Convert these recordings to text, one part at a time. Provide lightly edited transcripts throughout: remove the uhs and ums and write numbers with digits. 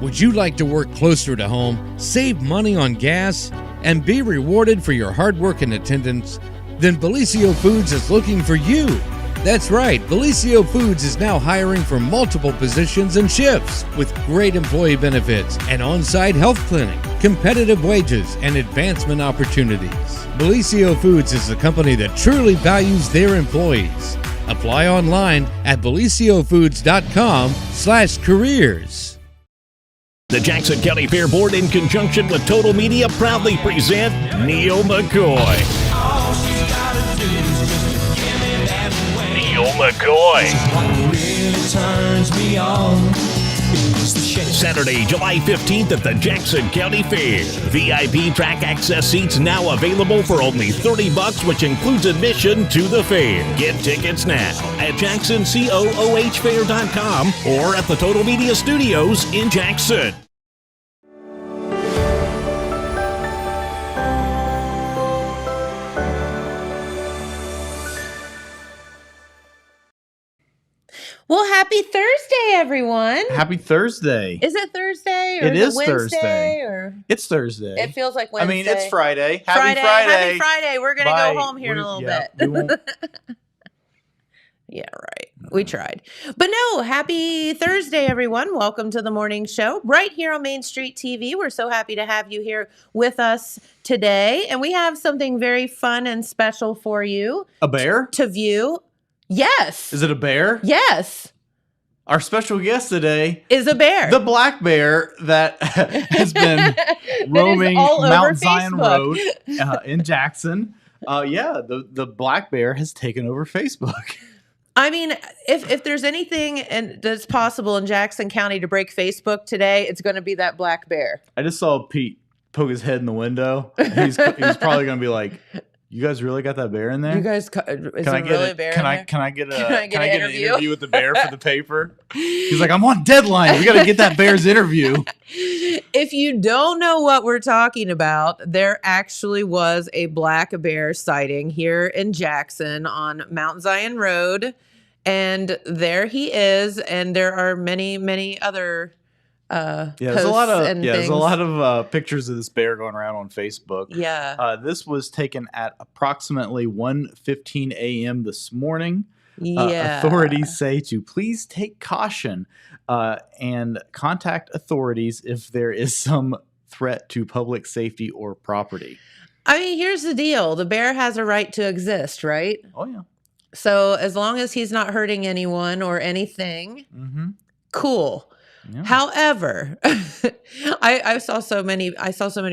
Would you like to work closer to home, save money on gas, and be rewarded for your hard work and attendance? Then Bellisio Foods is looking for you. That's right, Bellisio Foods is now hiring for multiple positions and shifts with great employee benefits, an on-site health clinic, competitive wages, and advancement opportunities. Bellisio Foods is a company that truly values their employees. Apply online at BellisioFoods.com/careers. The Jackson County Fair Board, in conjunction with Total Media, proudly present Neil McCoy. Neil McCoy. Saturday, July 15th at the Jackson County Fair. VIP track access seats now available for only $30, which includes admission to the fair. Get tickets now at JacksonCooHfair.com or at the Total Media Studios in Jackson. Well, happy Thursday, everyone. Happy Thursday. Is it Thursday or it is Wednesday? Thursday. Or it's Thursday. it feels like Wednesday. I mean, it's Friday. Happy Friday. We're going to go home here in a little bit. Yeah, right. We tried. But no, happy Thursday, everyone. Welcome to the morning show right here on Main Street TV. We're so happy to have you here with us today. And we have something very fun and special for you. A bear? To view. Yes. Is it a bear? Yes. Our special guest today is a bear. The black bear that has been roaming Mount Zion Road in Jackson. The black bear has taken over Facebook. I mean, if there's anything that's possible in Jackson County to break Facebook today, it's going to be that black bear. I just saw Pete poke his head in the window. He's probably going to be like, "You guys really got that bear in there? You guys, is there really a bear in there? Can I get an interview with the bear for the paper?" He's like, "I'm on deadline. We got to get that bear's interview." If you don't know what we're talking about, there actually was a black bear sighting here in Jackson on Mount Zion Road, and there he is. And there are many, many other. There's a lot of pictures of this bear going around on Facebook. Yeah. This was taken at approximately 1:15 a.m. this morning. Yeah. Authorities say to please take caution and contact authorities if there is some threat to public safety or property. I mean, here's the deal. The bear has a right to exist, right? Oh, yeah. So as long as he's not hurting anyone or anything, cool. Yeah. However, I saw so many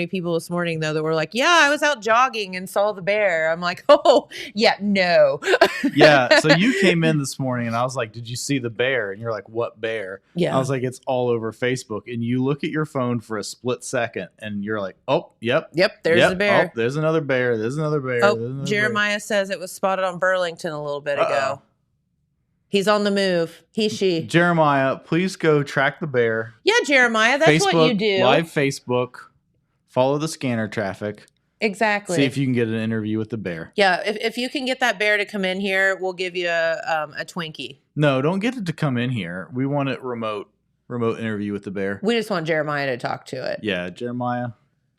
people this morning though that were like, "Yeah, I was out jogging and saw the bear." I'm like, "Oh, yeah, no." Yeah. So you came in this morning and I was like, "Did you see the bear?" And you're like, "What bear?" Yeah. I was like, "It's all over Facebook." And you look at your phone for a split second and you're like, "Oh, yep. There's the bear. Oh, there's another bear. There's another bear." Oh, Jeremiah says it was spotted on Burlington a little bit ago. He's on the move. She. Jeremiah, please go track the bear. Yeah, Jeremiah, that's Facebook, what you do. Live Facebook. Follow the scanner traffic. Exactly. See if you can get an interview with the bear. Yeah, if you can get that bear to come in here, we'll give you a Twinkie. No, don't get it to come in here. We want it remote interview with the bear. We just want Jeremiah to talk to it. Yeah, Jeremiah,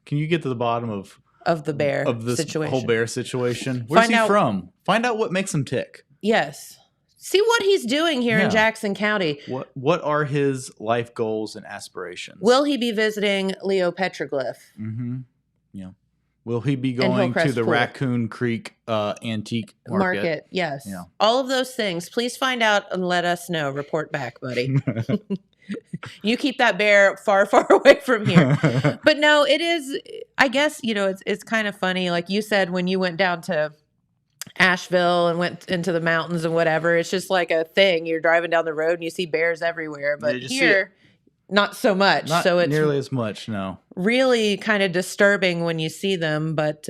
can you get to the bottom of the bear of this situation. Whole bear situation? Where's he from? Find out what makes him tick. Yes. See what he's doing here in Jackson County. What are his life goals and aspirations? Will he be visiting Leo Petroglyph? Mm-hmm. Yeah. Will he be going to the Raccoon Creek antique market? Yes. Yeah. All of those things. Please find out and let us know. Report back, buddy. You keep that bear far, far away from here. But no, it is, I guess, it's kind of funny. Like you said, when you went down to Asheville and went into the mountains and whatever, it's just like a thing. You're driving down the road and you see bears everywhere, but here not so much. Not so it's nearly as much. No, really kind of disturbing when you see them. But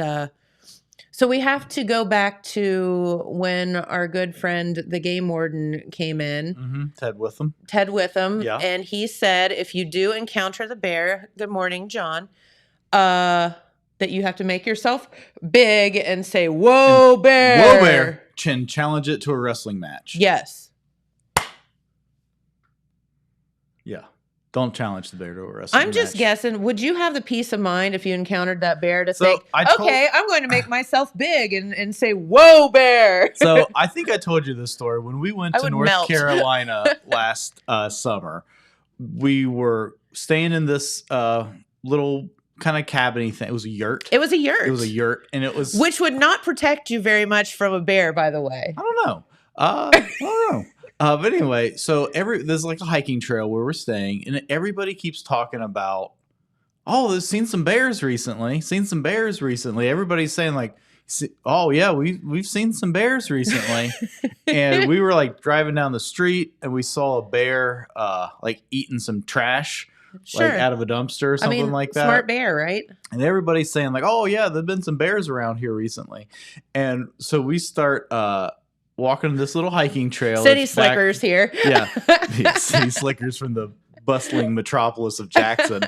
so we have to go back to when our good friend the game warden came in. Ted Witham. Yeah. And he said, if you do encounter the bear, good morning, John, that you have to make yourself big and say, "Whoa, bear!" Whoa, bear! Challenge it to a wrestling match. Yes. Yeah. Don't challenge the bear to a wrestling I'm just match. guessing. Would you have the peace of mind if you encountered that bear to So, think, okay, I'm going to make myself big and say, whoa, bear. So I think I told you this story. When we went I to would North melt. Carolina last summer, we were staying in this little kind of cabin-y thing. It was a yurt. It was a yurt. It was a yurt, and it was... Which would not protect you very much from a bear, by the way. I don't know. I don't know. But anyway, so there's like a hiking trail where we're staying, and everybody keeps talking about, oh, they've seen some bears recently. Everybody's saying like, oh yeah, we've seen some bears recently. And we were like driving down the street, and we saw a bear like eating some trash. Sure. Like out of a dumpster or something like that. Smart bear, right? And everybody's saying like, oh yeah, there've been some bears around here recently. And so we start walking this little hiking trail. City slickers here. Yeah. City slickers from the bustling metropolis of Jackson.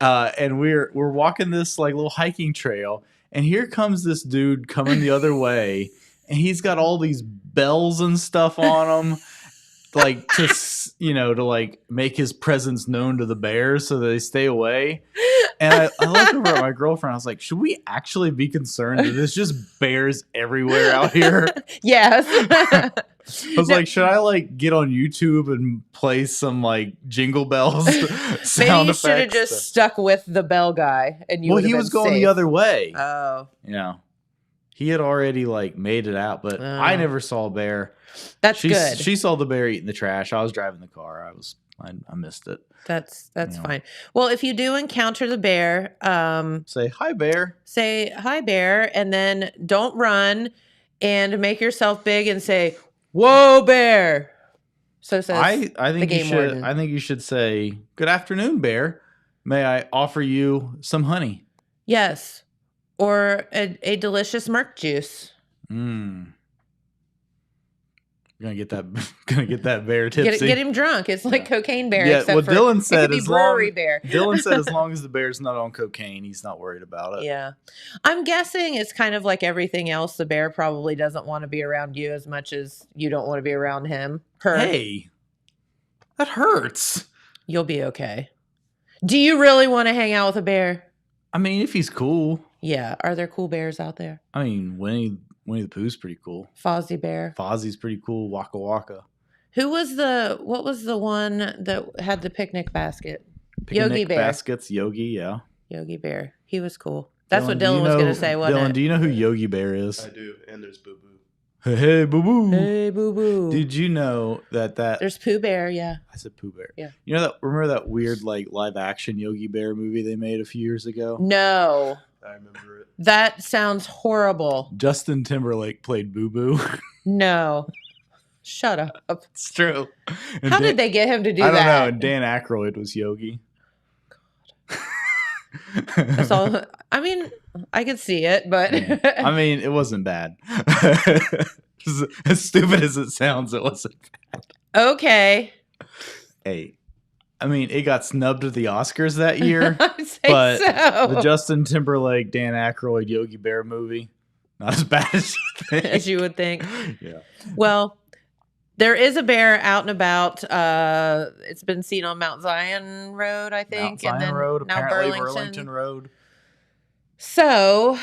And we're walking this like little hiking trail, and here comes this dude coming the other way, and he's got all these bells and stuff on him. Like to like make his presence known to the bears so that they stay away. And I looked over at my girlfriend. I was like, should we actually be concerned that there's just bears everywhere out here? Yes. I was like, should I like get on YouTube and play some like jingle bells? Maybe you should have just stuck with the bell guy, and you. Well, he was going safe. the other way. Oh. Yeah. He had already like made it out, but I never saw a bear. That's good. She saw the bear eating the trash. I was driving the car. I missed it. That's fine. Well, if you do encounter the bear, say hi, bear. Say hi, bear, and then don't run, and make yourself big and say, "Whoa, bear!" So says I think the game you should. warden. I think you should say, "Good afternoon, bear. May I offer you some honey?" Yes, or a delicious Merc juice. Gonna get that bear tipsy. Get him drunk. It's like cocaine bear. Yeah, well, Dylan said bear. Dylan said as long as the bear's not on cocaine, he's not worried about it. Yeah, I'm guessing it's kind of like everything else. The bear probably doesn't want to be around you as much as you don't want to be around him. Hey, that hurts. You'll be okay. Do you really want to hang out with a bear? I mean, if he's cool. Yeah. Are there cool bears out there? I mean, Winnie the Pooh's pretty cool. Fozzie Bear. Fozzie's pretty cool. Waka Waka. What was the one that had the picnic basket? Yogi Bear. Baskets, Yogi, yeah. Yogi Bear. He was cool. That's what Dylan was going to say, wasn't it? Dylan, do you know who Yogi Bear is? I do. And there's Boo Boo. Hey, Boo Boo. Hey, Boo Boo. Did you know that There's Pooh Bear, yeah. I said Pooh Bear. Yeah. You know remember that weird like live action Yogi Bear movie they made a few years ago? No. I remember it. That sounds horrible. Justin Timberlake played Boo Boo. No. Shut up. It's true. How did they get him to do that? I don't know. And Dan Aykroyd was Yogi. God. That's all. I mean, I could see it, but I mean, it wasn't bad. As stupid as it sounds, it wasn't bad. Okay. Hey, I mean, it got snubbed at the Oscars that year, I'd say but so. the Justin Timberlake, Dan Aykroyd, Yogi Bear movie, not as bad as you think. As you would think. Yeah. Well, there is a bear out and about. It's been seen on Mount Zion Road, I think. Mount Zion Road, now apparently Burlington Road. So,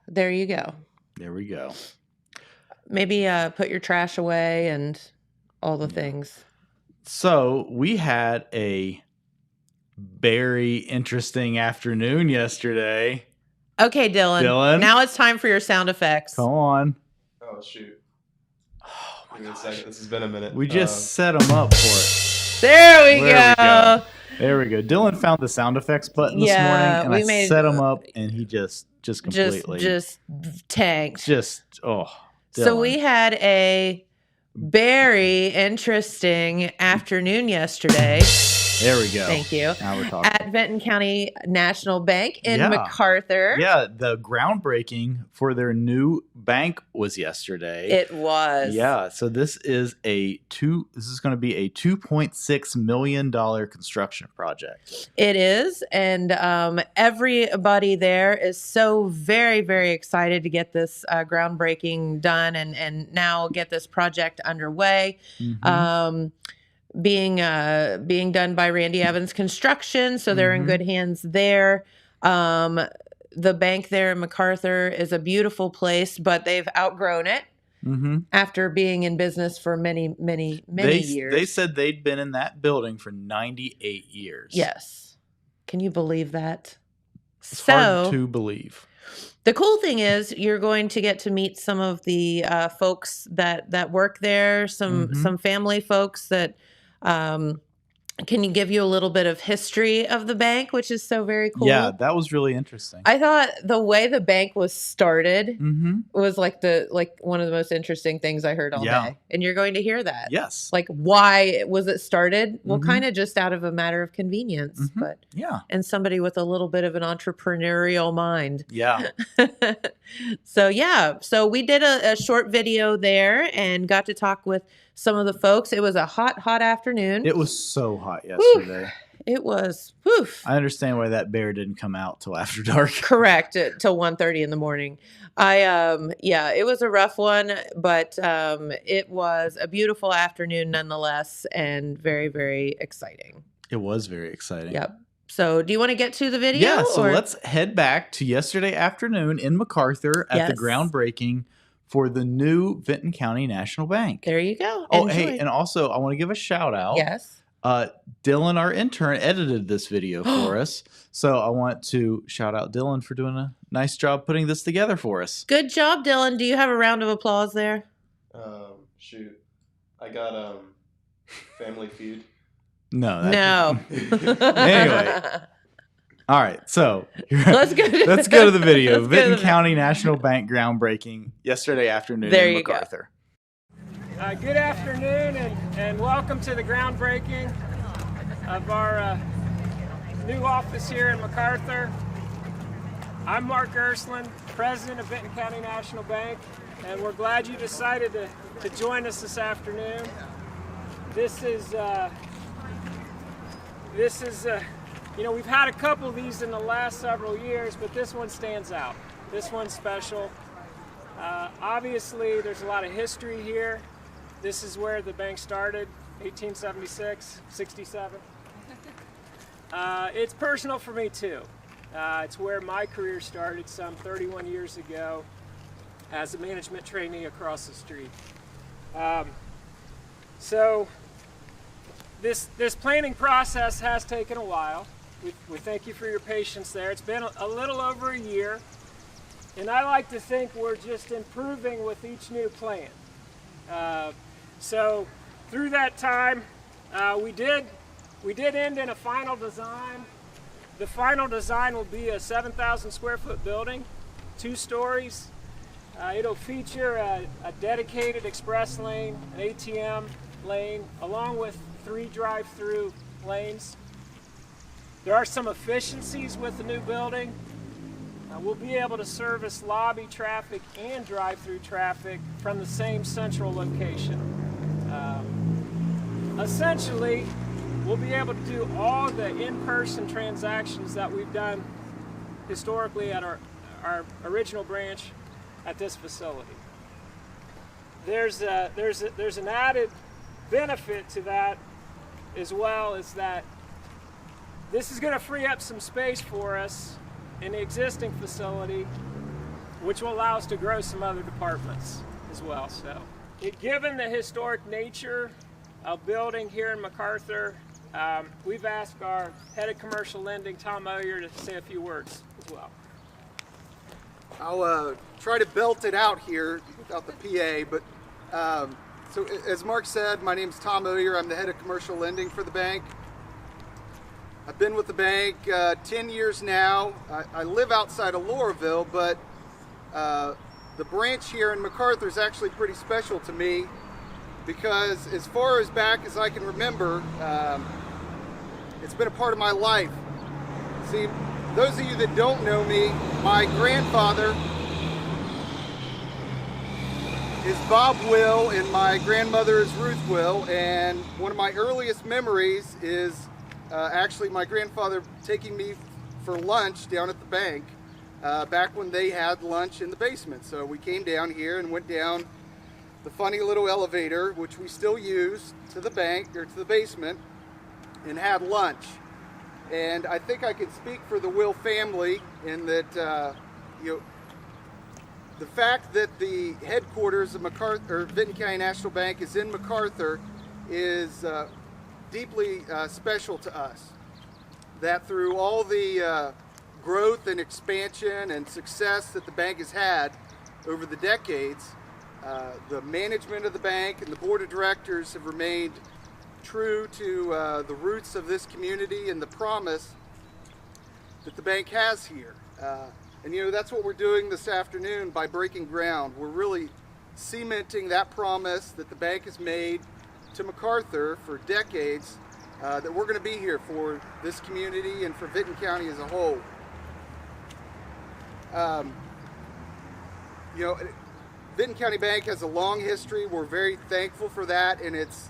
there you go. There we go. Maybe put your trash away and all the things. So we had a very interesting afternoon yesterday. Okay, Dylan. Now it's time for your sound effects. Come on. Oh, shoot. Oh, my gosh. This has been a minute. We just set them up for it. There we go. There we go. Dylan found the sound effects button this morning, and I set him up, and he just completely... Just tanked. Dylan. So we had a very interesting afternoon yesterday. There we go. Thank you. Now we're talking. At Vinton County National Bank in McArthur. Yeah, the groundbreaking for their new bank was yesterday. It was. Yeah, so this is going to be a $2.6 million construction project. It is, and everybody there is so very, very excited to get this groundbreaking done and now get this project underway. being done by Randy Evans Construction, so they're in good hands there. The bank there in McArthur is a beautiful place, but they've outgrown it after being in business for many years. They said they'd been in that building for 98 years. Yes. Can you believe that? It's hard to believe. The cool thing is you're going to get to meet some of the folks that work there, some family folks that can you give you a little bit of history of the bank, which is so very cool. Yeah, that was really interesting. I thought the way the bank was started was like one of the most interesting things I heard all day. And you're going to hear that. Yes. Like, why was it started? Well, kind of just out of a matter of convenience, but and somebody with a little bit of an entrepreneurial mind. Yeah. So we did a short video there and got to talk with some of the folks. It was a hot afternoon. It was so hot yesterday. Whew. It was. Whew. I understand why that bear didn't come out till after dark. Correct. Till 1:30 in the morning. It was a rough one, but it was a beautiful afternoon nonetheless, and very, very exciting. It was very exciting. Yep. So do you want to get to the video? Yeah, so let's head back to yesterday afternoon in McArthur at the groundbreaking for the new Vinton County National Bank. There you go. Oh, hey, and also I want to give a shout out. Yes. Dylan, our intern, edited this video for us. So I want to shout out Dylan for doing a nice job putting this together for us. Good job, Dylan. Do you have a round of applause there? Shoot. I got Family Feud. No. Anyway. All right, so let's go to the video. Vinton County National Bank groundbreaking yesterday afternoon in McArthur. Good afternoon and welcome to the groundbreaking of our new office here in McArthur. I'm Mark Ursland, President of Vinton County National Bank, and we're glad you decided to join us this afternoon. This is we've had a couple of these in the last several years, but this one stands out. This one's special. Obviously, there's a lot of history here. This is where the bank started, 1876, 67. It's personal for me too. It's where my career started some 31 years ago as a management trainee across the street. So this planning process has taken a while. We thank you for your patience there. It's been a little over a year, and I like to think we're just improving with each new plan. So through that time, we did end in a final design. The final design will be a 7,000 square foot building, 2 stories. It'll feature a dedicated express lane, an ATM lane, along with 3 drive-through lanes. There are some efficiencies with the new building. We'll be able to service lobby traffic and drive-through traffic from the same central location. Essentially, we'll be able to do all the in-person transactions that we've done historically at our original branch at this facility. There's an added benefit to that as well, is that this is going to free up some space for us in the existing facility, which will allow us to grow some other departments as well. So, given the historic nature of building here in McArthur, we've asked our head of commercial lending, Tom Oyer, to say a few words as well. I'll try to belt it out here without the PA, but so as Mark said, my name is Tom Oyer. I'm the head of commercial lending for the bank. I've been with the bank 10 years now. I live outside of Laurelville, but the branch here in McArthur is actually pretty special to me because as far as back as I can remember, it's been a part of my life. See, those of you that don't know me, my grandfather is Bob Will and my grandmother is Ruth Will, and one of my earliest memories is actually my grandfather taking me for lunch down at the bank back when they had lunch in the basement. So we came down here and went down the funny little elevator, which we still use, to the bank or to the basement, and had lunch. And I think I can speak for the Will family in that, the fact that the headquarters of McArthur, or Vinton County National Bank, is in McArthur is deeply special to us. That through all the growth and expansion and success that the bank has had over the decades, the management of the bank and the board of directors have remained true to the roots of this community and the promise that the bank has here. And that's what we're doing this afternoon by breaking ground. We're really cementing that promise that the bank has made to McArthur for decades, that we're going to be here for this community and for Vinton County as a whole. Vinton County Bank has a long history. We're very thankful for that, and it's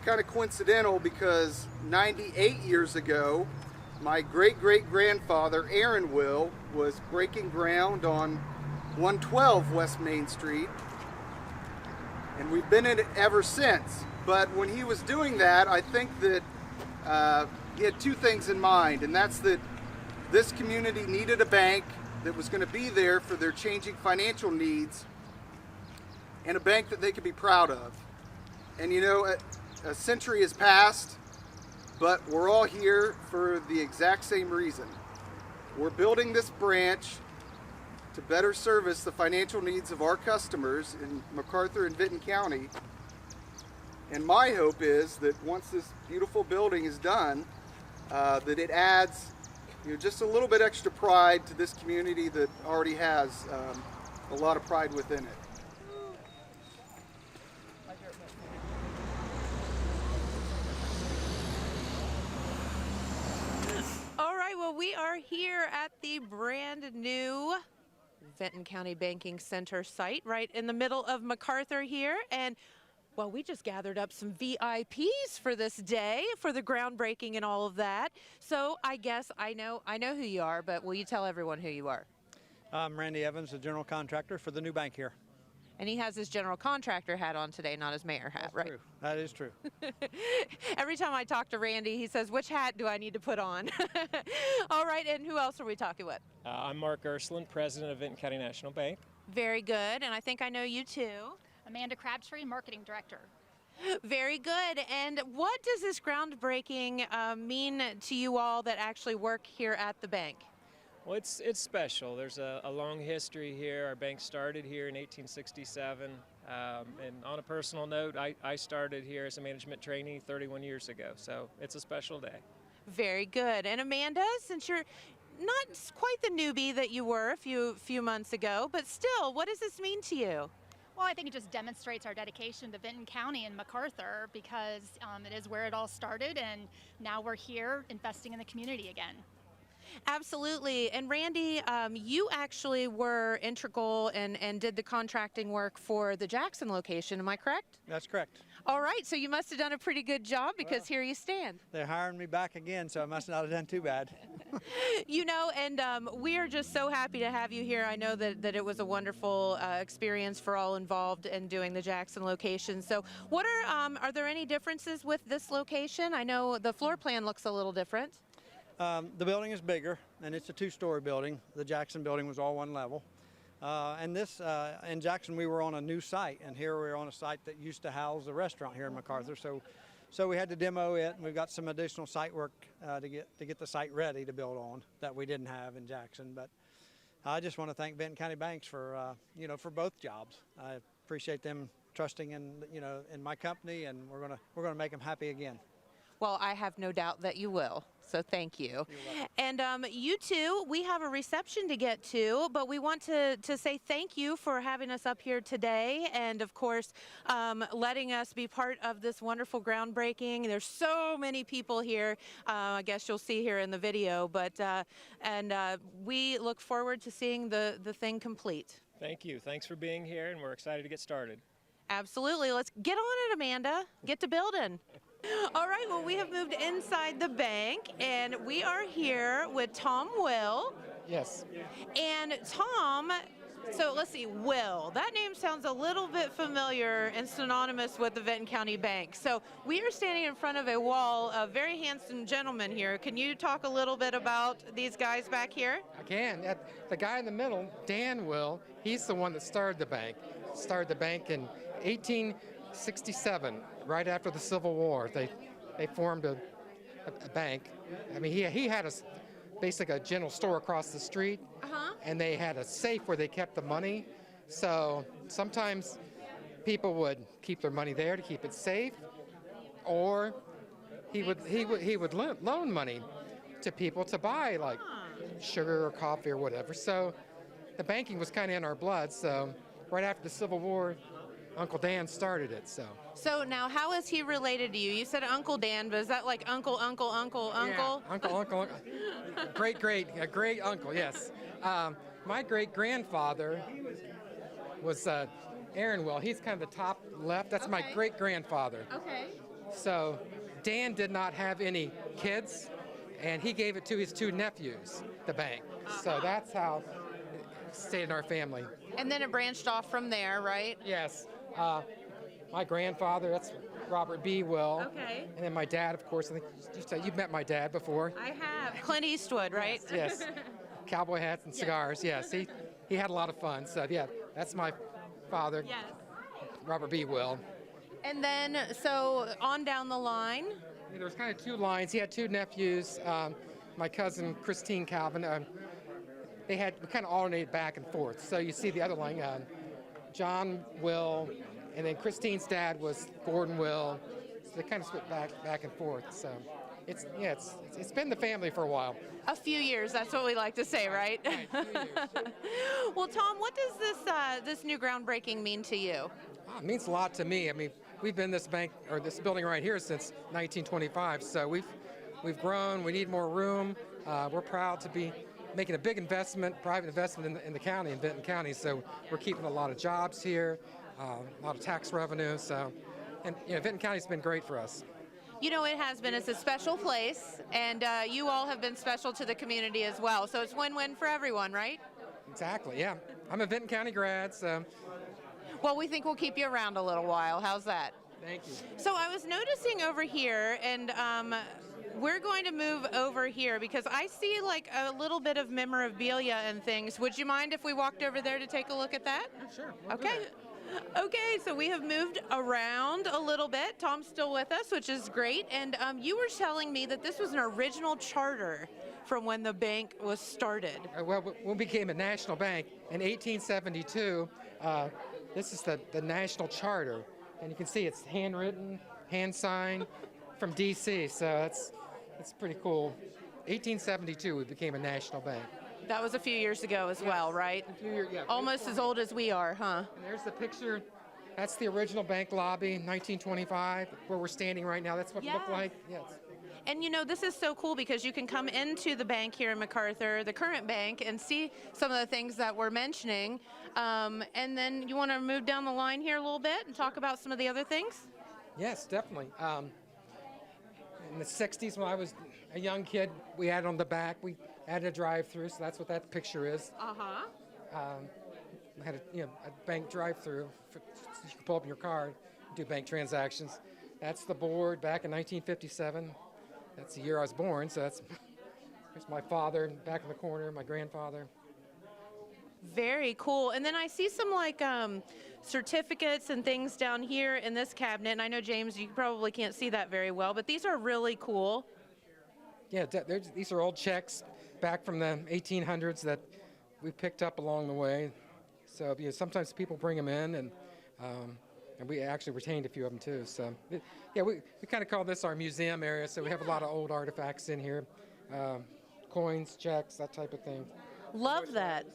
kind of coincidental because 98 years ago, my great-great-grandfather, Aaron Will, was breaking ground on 112 West Main Street, and we've been in it ever since. But when he was doing that, I think that he had two things in mind, and that's that this community needed a bank that was going to be there for their changing financial needs, and a bank that they could be proud of. And a century has passed, but we're all here for the exact same reason. We're building this branch to better service the financial needs of our customers in McArthur and Vinton County. And my hope is that once this beautiful building is done, that it adds just a little bit extra pride to this community that already has a lot of pride within it. All right, well, we are here at the brand new Vinton County Banking Center site right in the middle of McArthur here. And well, we just gathered up some VIPs for this day for the groundbreaking and all of that. So I guess I know who you are, but will you tell everyone who you are? I'm Randy Evans, the general contractor for the new bank here. And he has his general contractor hat on today, not his mayor hat, That's right? True. That is true. Every time I talk to Randy, he says, which hat do I need to put on? All right, and who else are we talking with? I'm Mark Ursuline, president of Vinton County National Bank. Very good, and I think I know you too. Amanda Crabtree, marketing director. Very good. And what does this groundbreaking mean to you all that actually work here at the bank? Well, it's special. There's a long history here. Our bank started here in 1867. And on a personal note, I started here as a management trainee 31 years ago. So it's a special day. Very good. And Amanda, since you're not quite the newbie that you were a few months ago, but still, what does this mean to you? Well, I think it just demonstrates our dedication to Vinton County and McArthur because it is where it all started, and now we're here investing in the community again. Absolutely. And Randy, you actually were integral and did the contracting work for the Jackson location. Am I correct? That's correct. All right. So you must have done a pretty good job because here you stand. They're hiring me back again, so I must not have done too bad. And we are just so happy to have you here. I know that it was a wonderful experience for all involved in doing the Jackson location. So what are there any differences with this location? I know the floor plan looks a little different. The building is bigger, and it's a two-story building. The Jackson building was all one level. And in Jackson, we were on a new site, and here we're on a site that used to house the restaurant here in McArthur. So we had to demo it, and we've got some additional site work to get the site ready to build on that we didn't have in Jackson. But I just want to thank Vinton County Banks for for both jobs. I appreciate them trusting in my company, and we're gonna make them happy again. Well, I have no doubt that you will. So thank you. And you two, we have a reception to get to, but we want to say thank you for having us up here today and, of course, letting us be part of this wonderful groundbreaking. There's so many people here. I guess you'll see here in the video, but we look forward to seeing the thing complete. Thank you. Thanks for being here, and we're excited to get started. Absolutely. Let's get on it, Amanda. Get to building. All right, well, we have moved inside the bank, and we are here with Tom Will. Yes. And Tom, So let's see, Will. That name sounds a little bit familiar and synonymous with the Vinton County Bank. So we are standing in front of a wall of very handsome gentlemen here. Can you talk a little bit about these guys back here? I can. The guy in the middle, Dan Will, he's the one that started the bank. Started the bank in 1867, right after the Civil War. They formed a bank. I mean, he had basically a general store across the street, and they had a safe where they kept the money. So sometimes people would keep their money there to keep it safe, or he would loan money to people to buy like sugar or coffee or whatever. So the banking was kind of in our blood. So right after the Civil War, Uncle Dan started it. So now, how is he related to you? You said Uncle Dan, but is that like uncle? Yeah, uncle. A great uncle, yes. My great-grandfather was Aaron Will. He's kind of the top left. That's my great-grandfather. Okay. So Dan did not have any kids, and he gave it to his two nephews, the bank. So that's how it stayed in our family. And then it branched off from there, right? Yes. My grandfather, that's Robert B. Will. Okay. And then my dad, of course. I think you've met my dad before. I have. Clint Eastwood, right? Yes. Cowboy hats and cigars. Yes. He had a lot of fun. So yeah, that's my father. Yes. Robert B. Will. And then, so on down the line. There was kind of two lines. He had two nephews. My cousin Christine Calvin. We kind of alternated back and forth. So you see the other line, John Will, and then Christine's dad was Gordon Will. So they kind of split back and forth. So it's been the family for a while. A few years, that's what we like to say, right? Right, a few years. Well, Tom, what does this new groundbreaking mean to you? It means a lot to me. I mean, we've been this building right here since 1925. So we've grown. We need more room. We're proud to be making a big investment, private investment in the county, in Vinton County. So we're keeping a lot of jobs here, a lot of tax revenue. And Vinton County's been great for us. You know, it has been. It's a special place, and you all have been special to the community as well. So it's win-win for everyone, right? Exactly, yeah. I'm a Vinton County grad, so. Well, we think we'll keep you around a little while. How's that? Thank you. So I was noticing over here, and we're going to move over here because I see like a little bit of memorabilia and things. Would you mind if we walked over there to take a look at that? Sure. Okay. Okay, so we have moved around a little bit. Tom's still with us, which is great. And you were telling me that this was an original charter from when the bank was started. Well, when we became a national bank in 1872, this is the national charter. And you can see it's handwritten, hand signed from D.C., so it's pretty cool. 1872, we became a national bank. That was a few years ago as well, right? A few years, yeah. Almost as old as we are, huh? And there's the picture. That's the original bank lobby, 1925, where we're standing right now. That's what it looked like. Yes. And you know, this is so cool because you can come into the bank here in McArthur, the current bank, and see some of the things that we're mentioning. And then you want to move down the line here a little bit and talk about some of the other things? Yes, definitely. In the 60s, when I was a young kid, we had on the back, we had a drive-through, so that's what that picture is. We had a bank drive-through, so you can pull up your card, do bank transactions. That's the board back in 1957. That's the year I was born, so there's my father back in the corner, my grandfather. Very cool. And then I see some like certificates and things down here in this cabinet. And I know, James, you probably can't see that very well, but these are really cool. Yeah, these are old checks back from the 1800s that we picked up along the way. So sometimes people bring them in, and we actually retained a few of them too. So we kind of call this our museum area. So we have a lot of old artifacts in here, coins, checks, that type of thing. Love that.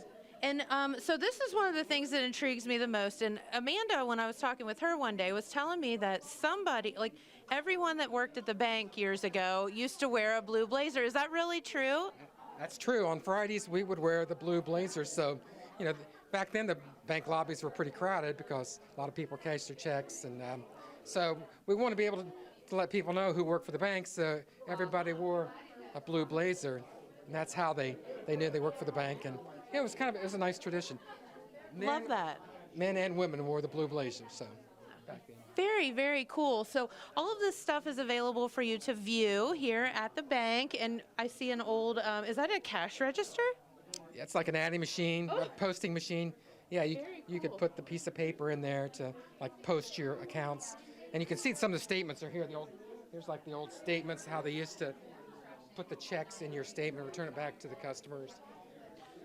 And so this is one of the things that intrigues me the most. And Amanda, when I was talking with her one day, was telling me that somebody, like everyone that worked at the bank years ago, used to wear a blue blazer. Is that really true? That's true. On Fridays, we would wear the blue blazers. So, back then the bank lobbies were pretty crowded because a lot of people cashed their checks. And so we want to be able to let people know who worked for the bank. So everybody wore a blue blazer. And that's how they knew they worked for the bank. And it was a nice tradition. Love that. Men and women wore the blue blazers, so back then. Very, very cool. So all of this stuff is available for you to view here at the bank. And I see an old, is that a cash register? Yeah, it's like an adding machine, a posting machine. Yeah, you could put the piece of paper in there to like post your accounts, and you can see some of the statements are here. Here's like the old statements, how they used to put the checks in your statement, return it back to the customers.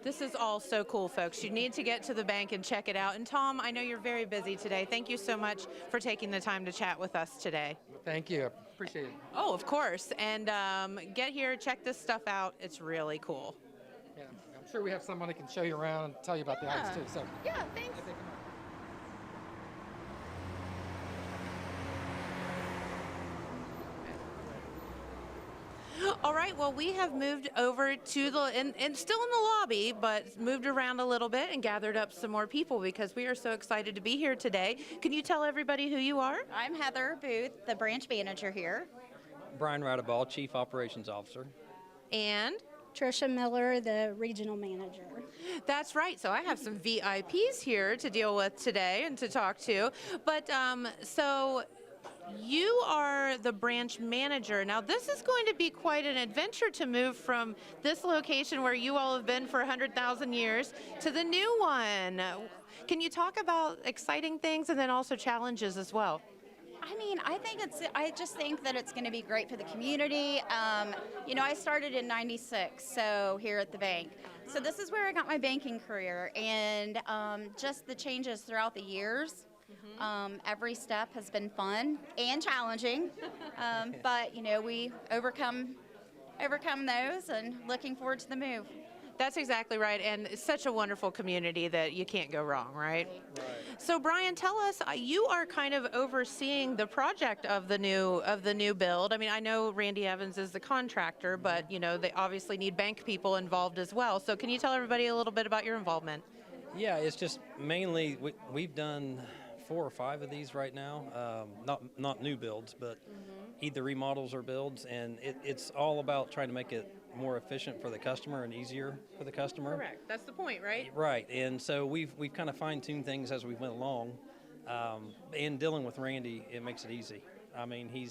This is all so cool, folks. You need to get to the bank and check it out. And Tom, I know you're very busy today. Thank you so much for taking the time to chat with us today. Thank you. Appreciate it. Oh, of course. And get here, check this stuff out. It's really cool. Yeah, I'm sure we have someone who can show you around and tell you about the items too. So yeah, thanks. All right, well, we have moved over to the, and still in the lobby, but moved around a little bit and gathered up some more people because we are so excited to be here today. Can you tell everybody who you are? I'm Heather Booth, the branch manager here. Brian Radaball, Chief Operations Officer. And? Tricia Miller, the regional manager. That's right. So I have some VIPs here to deal with today and to talk to. But so you are the branch manager. Now, this is going to be quite an adventure to move from this location where you all have been for 100,000 years to the new one. Can you talk about exciting things and then also challenges as well? I mean, I just think that it's going to be great for the community. I started in '96, so here at the bank. So this is where I got my banking career, and just the changes throughout the years. Every step has been fun and challenging, but we overcome those, and looking forward to the move. That's exactly right, and it's such a wonderful community that you can't go wrong, right? Right. So, Brian, tell us, you are kind of overseeing the project of the new build. I mean, I know Randy Evans is the contractor, but they obviously need bank people involved as well. So, can you tell everybody a little bit about your involvement? Yeah, it's just mainly we've done 4 or 5 of these right now. Not new builds, but either remodels or builds, and it's all about trying to make it more efficient for the customer and easier for the customer. Correct. That's the point, right? Right. And so we've kind of fine-tuned things as we went along. And dealing with Randy, it makes it easy. I mean, he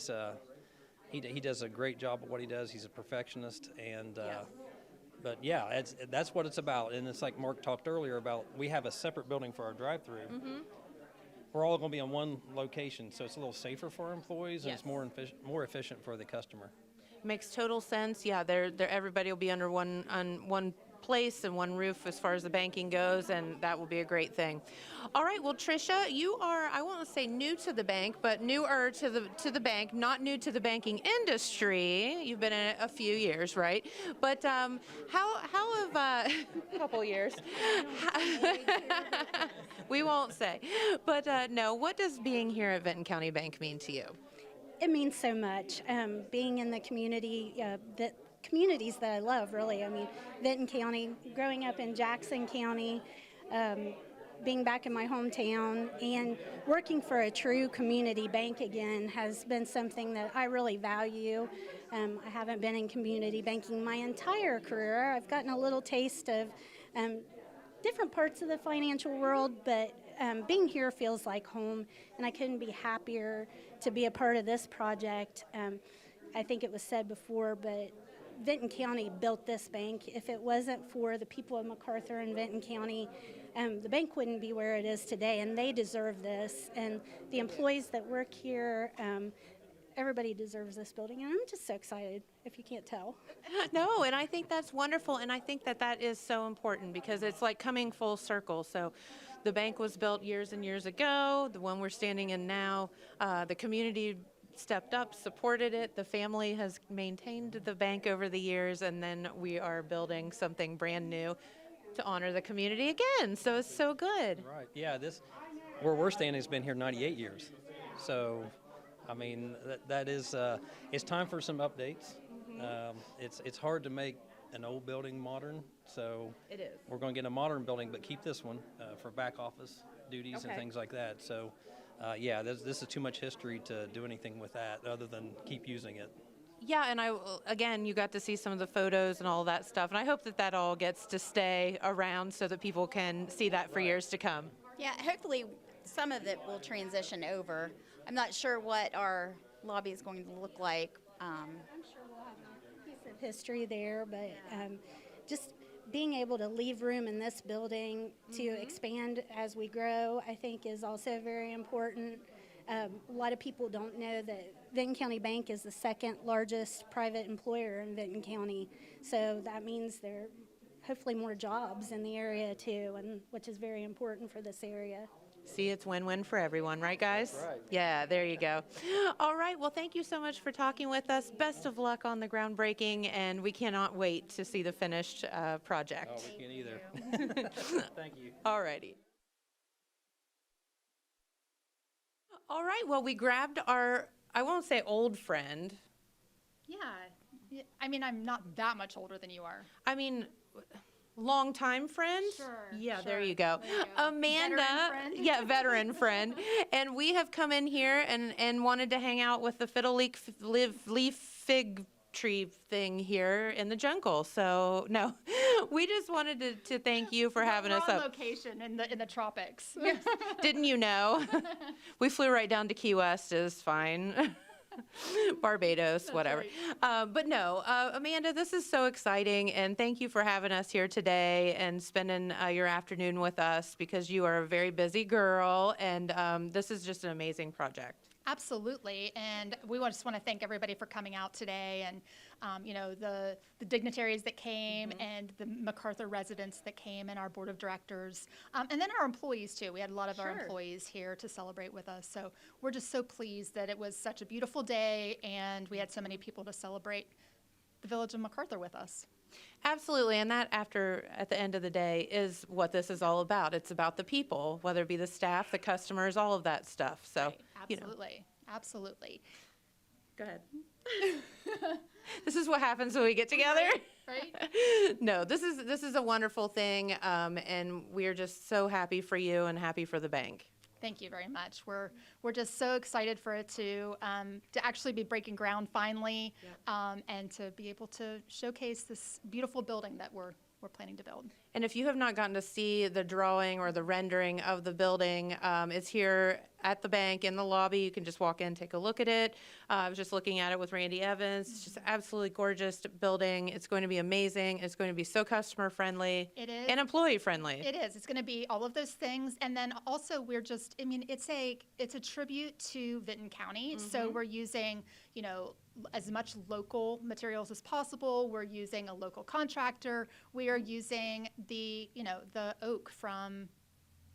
does a great job at what he does. He's a perfectionist, and but yeah, that's what it's about. And it's like Mark talked earlier about, we have a separate building for our drive-through. We're all going to be on one location, so it's a little safer for our employees, and it's more efficient for the customer. Makes total sense. Yeah, everybody will be under one place and one roof as far as the banking goes, and that will be a great thing. All right, well, Tricia, you are, I won't say new to the bank, but newer to the bank, not new to the banking industry. You've been in it a few years, right? But how have a couple years? We won't say. But no, what does being here at Vinton County Bank mean to you? It means so much. Being in the community, the communities that I love, really. I mean, Vinton County, growing up in Jackson County, being back in my hometown, and working for a true community bank again has been something that I really value. I haven't been in community banking my entire career. I've gotten a little taste of different parts of the financial world, but being here feels like home, and I couldn't be happier to be a part of this project. I think it was said before, but Vinton County built this bank. If it wasn't for the people of McArthur and Vinton County, the bank wouldn't be where it is today, and they deserve this. And the employees that work here, everybody deserves this building, and I'm just so excited, if you can't tell. No, and I think that's wonderful, and I think that is so important because it's like coming full circle. So the bank was built years and years ago, the one we're standing in now, the community stepped up, supported it, the family has maintained the bank over the years, and then we are building something brand new to honor the community again. So it's so good. Right, yeah, where we're standing has been here 98 years. So I mean, that is, it's time for some updates. It's hard to make an old building modern, so it is. We're going to get a modern building, but keep this one for back office duties and things like that. So, yeah, this is too much history to do anything with that other than keep using it. Yeah, and again, you got to see some of the photos and all that stuff, and I hope that that all gets to stay around so that people can see that for years to come. Yeah, hopefully some of it will transition over. I'm not sure what our lobby is going to look like. I'm sure we'll have a piece of history there, but just being able to leave room in this building to expand as we grow, I think is also very important. A lot of people don't know that Vinton County Bank is the second largest private employer in Vinton County, so that means there are hopefully more jobs in the area too, and which is very important for this area. See, it's win-win for everyone, right, guys? That's right. Yeah, there you go. All right, well, thank you so much for talking with us. Best of luck on the groundbreaking, and we cannot wait to see the finished project. Oh, we can't either. Thank you. All righty. All right, well, we grabbed our, I won't say old friend. Yeah. I mean, I'm not that much older than you are. I mean, longtime friend? Sure. Yeah, sure. there you go. There you go. Amanda. Veteran friend. Yeah, veteran friend. And we have come in here and wanted to hang out with the fiddle leaf fig tree thing here in the jungle. So, no, we just wanted to thank you for having us We're on up. location in the tropics. Didn't you know? We flew right down to Key West. Is fine. Barbados, whatever. But no, Amanda, this is so exciting, and thank you for having us here today and spending your afternoon with us, because you are a very busy girl, and this is just an amazing project. Absolutely, and we just want to thank everybody for coming out today, and you know, the dignitaries that came, and the McArthur residents that came, and our board of directors, and then our employees too. We had a lot of our employees here to celebrate with us, so we're just so pleased that it was such a beautiful day, and we had so many people to celebrate the village of McArthur with us. Absolutely, and that at the end of the day is what this is all about. It's about the people, whether it be the staff, the customers, all of that stuff. So, Right. Absolutely, absolutely. Go ahead. This is what happens when we get together. Right? No, this is a wonderful thing, and we're just so happy for you and happy for the bank. Thank you very much. We're just so excited for it to actually be breaking ground finally, and to be able to showcase this beautiful building that we're planning to build. And if you have not gotten to see the drawing or the rendering of the building, it's here at the bank in the lobby. You can just walk in, take a look at it. I was just looking at it with Randy Evans. It's just absolutely gorgeous building. It's going to be amazing. It's going to be so customer friendly. It is. And employee friendly. It is. It's going to be all of those things. And then also I mean, it's a tribute to Vinton County. So we're using, you know, as much local materials as possible. We're using a local contractor. We are using the oak from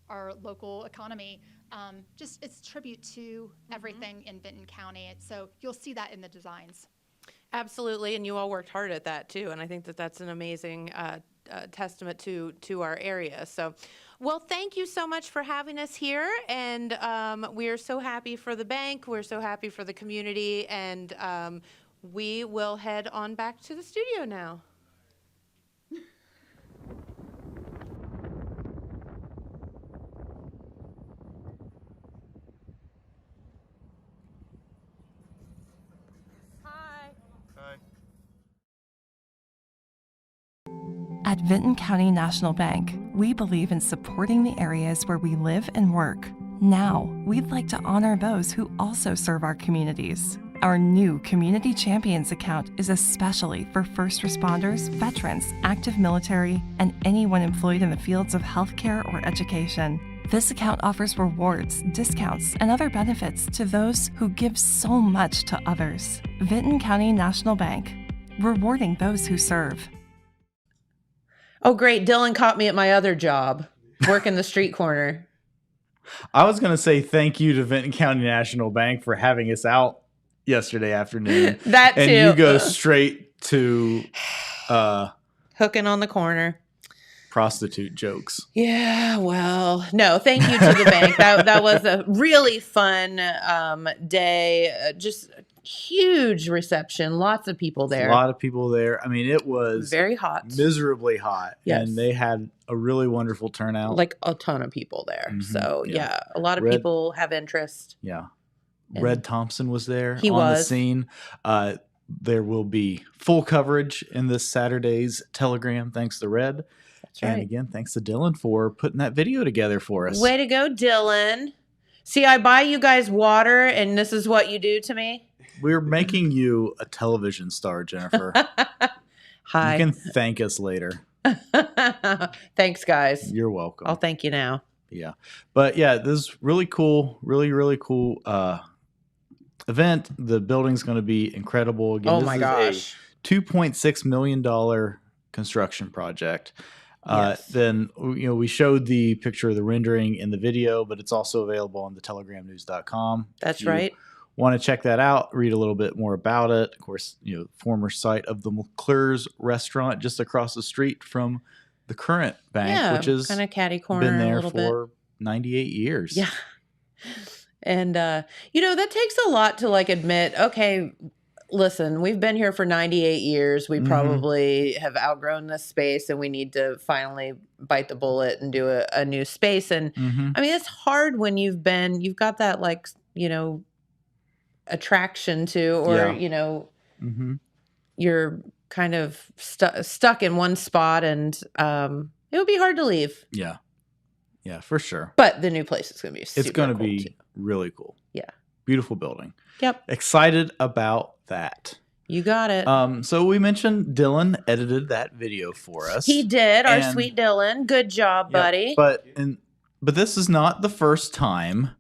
our local economy. Just it's tribute to everything in Vinton County. So you'll see that in the designs. Absolutely, and you all worked hard at that too, and I think that that's an amazing testament to our area. So, well, thank you so much for having us here, and we are so happy for the bank. We're so happy for the community, and we will head on back to the studio now. At Vinton County National Bank, we believe in supporting the areas where we live and work. Now, we'd like to honor those who also serve our communities. Our new Community Champions account is especially for first responders, veterans, active military, and anyone employed in the fields of healthcare or education. This account offers rewards, discounts, and other benefits to those who give so much to others. Vinton County National Bank, rewarding those who serve. Oh, great. Dylan caught me at my other job, working the street corner. I was going to say thank you to Vinton County National Bank for having us out yesterday afternoon. That too. And you go straight to hooking on the corner. Prostitute jokes. Yeah, well, no, thank you to the bank. That was a really fun day. Just huge reception. Lots of people there. A lot of people there. I mean, it was very hot. Miserably hot. Yes. And they had a really wonderful turnout. Like a ton of people there. Mhm, So, yeah. a lot of people have interest. Yeah. And Red Thompson was there He on the was. scene. there will be full coverage in this Saturday's Telegram, thanks to Red. That's right. And again, thanks to Dylan for putting that video together for us. Way to go, Dylan. See, I buy you guys water, and this is what you do to me? We're making you a television star, Jennifer. Hi. You can thank us later. Thanks, guys. You're welcome. I'll thank you now. Yeah. But yeah, this is really cool. Really, really cool event. The building's going to be incredible. Again, Oh this my is gosh. a $2.6 million construction project. Yes. Then, we showed the picture of the rendering in the video, but it's also available on the telegramnews.com. That's right. Want to check that out, read a little bit more about it. Of course, former site of the McClure's restaurant just across the street from the current bank, which has kind of catty corner been there a little for 98 years. Yeah. And, that takes a lot to admit, okay, listen, we've been here for 98 years. We probably have outgrown this space and we need to finally bite the bullet and do a new space. And I mean, it's hard when you've got that attraction to, or, you're kind of stuck in one spot, and it would be hard to leave. Yeah. Yeah, for sure. But the new place is going to be super It's going to cool be too. really cool. Yeah. Beautiful building. Yep. Excited about that. You got it. So we mentioned Dylan edited that video for us. He did. Our And- sweet Dylan. Good job, Yeah, buddy. But this is not the first time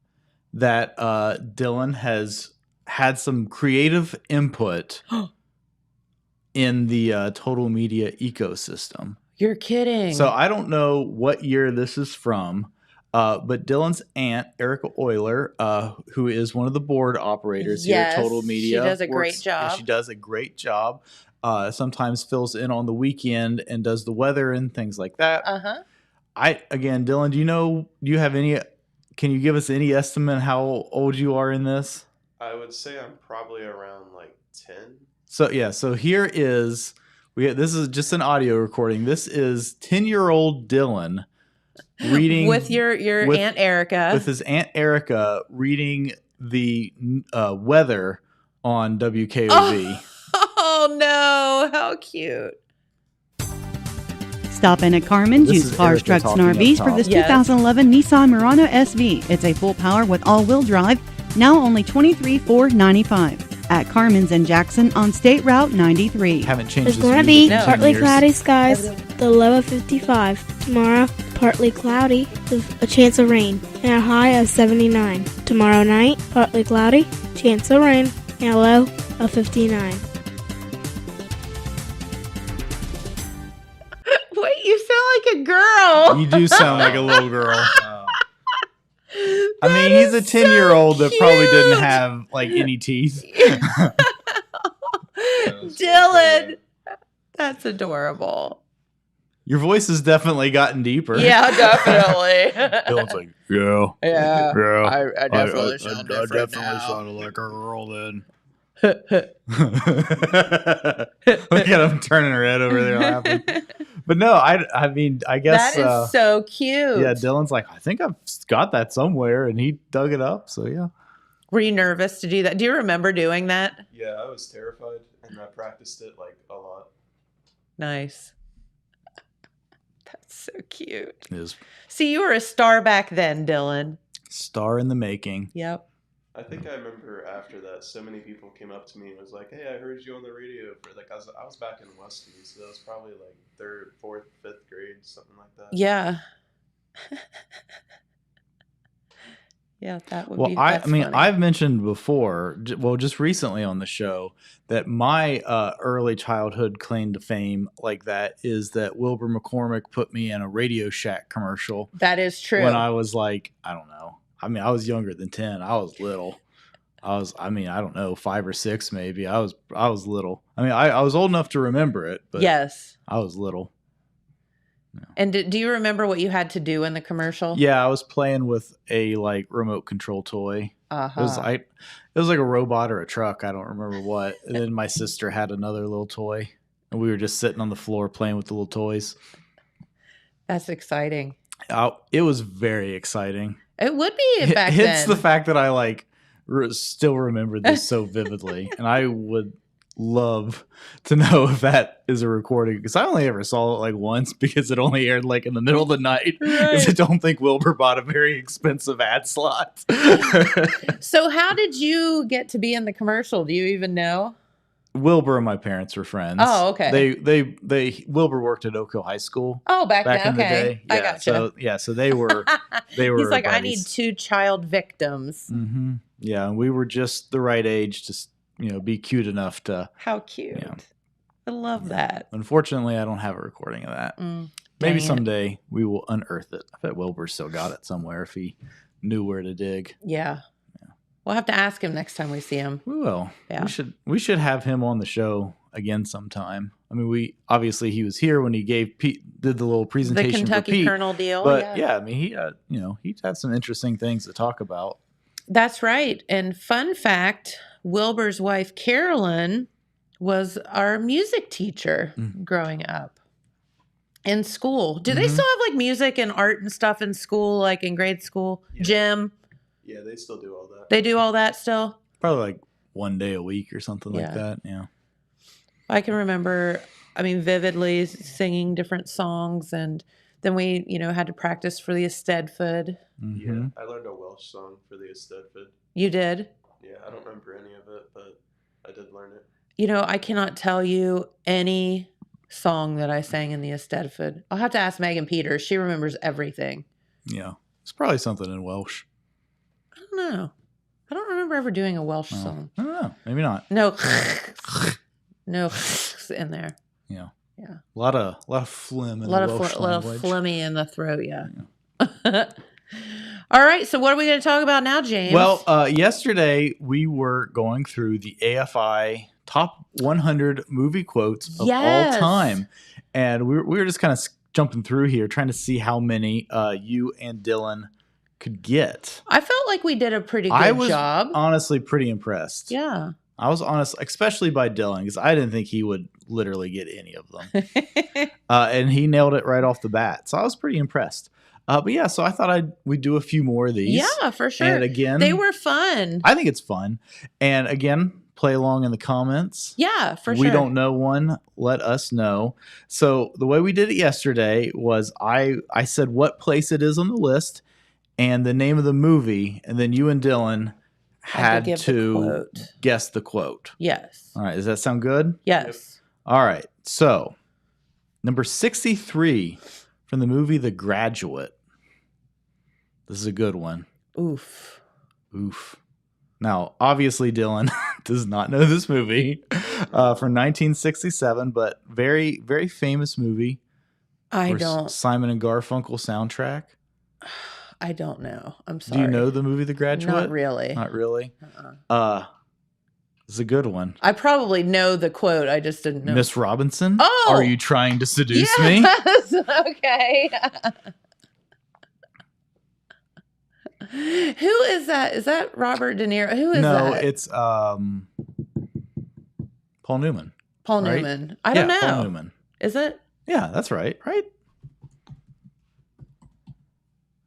that Dylan has had some creative input in the total media ecosystem. You're kidding. So I don't know what year this is from, but Dylan's aunt, Erica Euler, who is one of the board operators here at Total Media. She does a great job. She does a great job. Sometimes fills in on the weekend and does the weather and things like that. Uh-huh. Dylan, can you give us any estimate how old you are in this? I would say I'm probably around 10. So here is this is just an audio recording. This is 10-year-old Dylan reading with your Aunt Erica. With his Aunt Erica reading the weather on WKOV. Oh no, how cute. Stop in at Carmen's This Used is Cars, Erica Trucks, and talking up RVs for top. this Yes. 2011 Nissan Murano SV. It's a full power with all-wheel drive, now only $23,495 at Carmen's in Jackson on State Route 93. Haven't changed It's this going to music be in 10 partly years. cloudy skies, the low of 55. Tomorrow, partly cloudy with a chance of rain, and a high of 79. Tomorrow night, partly cloudy, chance of rain, and a low of 59. Wait, you sound like a girl. You do sound like a little girl. I mean, he's a 10-year-old that probably didn't have any teeth. Dylan. That's adorable. Your voice has definitely gotten deeper. Yeah, definitely. Dylan's like, yeah. Yeah. I definitely sound different now. sounded like a girl then. Look at him turning her head over there laughing. But no, I mean, I guess That is so cute. yeah, Dylan's like, I think I've got that somewhere, and he dug it up. So yeah. Were you nervous to do that? Do you remember doing that? Yeah, I was terrified, and I practiced it a lot. Nice. That's so cute. It is See, you were a star back then, Dylan. star in the making. Yep. I think I remember after that, so many people came up to me and was like, "Hey, I heard you on the radio." For I was back in Westview, so that was probably 3rd, 4th, 5th grade, something like that. Yeah. Yeah, that would Well, be. I That's mean, funny. I've mentioned before, just recently on the show, that my early childhood claim to fame like that is that Wilbur McCormick put me in a Radio Shack commercial. That is true. When I was I don't know. I mean, I was younger than 10. I was little. I don't know, 5 or 6 maybe. I was little. I mean, I was old enough to remember it, but Yes. I was little. And do you remember what you had to do in the commercial? Yeah, I was playing with a remote control toy. Uh-huh. It was like a robot or a truck. I don't remember what. And then my sister had another little toy, and we were just sitting on the floor playing with the little toys. That's exciting. It was very exciting. It would be back It's then. the fact that I still remember this so vividly, and I would love to know if that is a recording, because I only ever saw it like once because it only aired like in the middle of the night. Because I don't think Wilbur bought a very expensive ad slot. So how did you get to be in the commercial? Do you even know? Wilbur and my parents were friends. Oh, okay. They Wilbur worked at Oak Hill High School. Oh, back then, in the okay. day. Yeah, I gotcha. So they were He's like, I buddies. need 2 child victims. Mm-hmm. Yeah, and we were just the right age to be cute enough to. How cute! I love that. Unfortunately, I don't have a recording of that. Maybe someday we will unearth it. I bet Wilbur still got it somewhere if he knew where to dig. Yeah. We'll have to ask him next time we see him. We will. Yeah. We should have him on the show again sometime. I mean, he was here when he gave Pete did the little presentation the Kentucky for Pete, Colonel deal. But I mean, he had some interesting things to talk about. That's right. And fun fact, Wilbur's wife Carolyn was our music teacher growing up in school. Do they still have like music and art and stuff in school, like in grade school? Gym? Yeah, they still do all that. They do all that still? Probably like one day a week or something like that. Yeah. I can remember, vividly singing different songs, and then we, had to practice for the Eisteddfod. Yeah, I learned a Welsh song for the Eisteddfod. You did? Yeah, I don't remember any of it, but I did learn it. I cannot tell you any song that I sang in the Eisteddfod. I'll have to ask Megan Peters. She remembers everything. Yeah. It's probably something in Welsh. I don't know. I don't remember ever doing a Welsh song. I don't know. Maybe not. No. No in there. Yeah. Yeah. A lot of phlegm in a lot the Welsh of lot of language. phlegmy in the throat, yeah. All right, so what are we going to talk about now, James? Well, yesterday we were going through the AFI top 100 movie quotes of all time. And we were just kind of jumping through here trying to see how many you and Dylan could get. I felt like we did a pretty good job. Honestly pretty impressed. Yeah. I was honest, especially by Dylan, because I didn't think he would literally get any of them. And he nailed it right off the bat. So I was pretty impressed. But yeah, so I thought we'd do a few more of these. Yeah, for sure. And again, they were fun. I think it's fun. And again, play along in the comments. Yeah, for sure. We don't know one. Let us know. So the way we did it yesterday was I said what place it is on the list and the name of the movie. And then you and Dylan had to guess the quote. Yes. All right. Does that sound good? Yes. All right. So number 63 from the movie The Graduate. This is a good one. Oof. Now, obviously, Dylan does not know this movie from 1967, but very, very famous movie. I don't. Simon and Garfunkel soundtrack. I don't know. I'm sorry. Do you know the movie The Graduate? Not really. Not really? It's a good one. I probably know the quote. I just didn't know. Miss Robinson? Oh! Are you trying to seduce me? Yes. Okay. Who is that? Is that Robert De Niro? Who is that? No, it's Paul Newman. Paul right? Newman. I don't know. Paul Newman. Is it? Yeah, that's right. Right?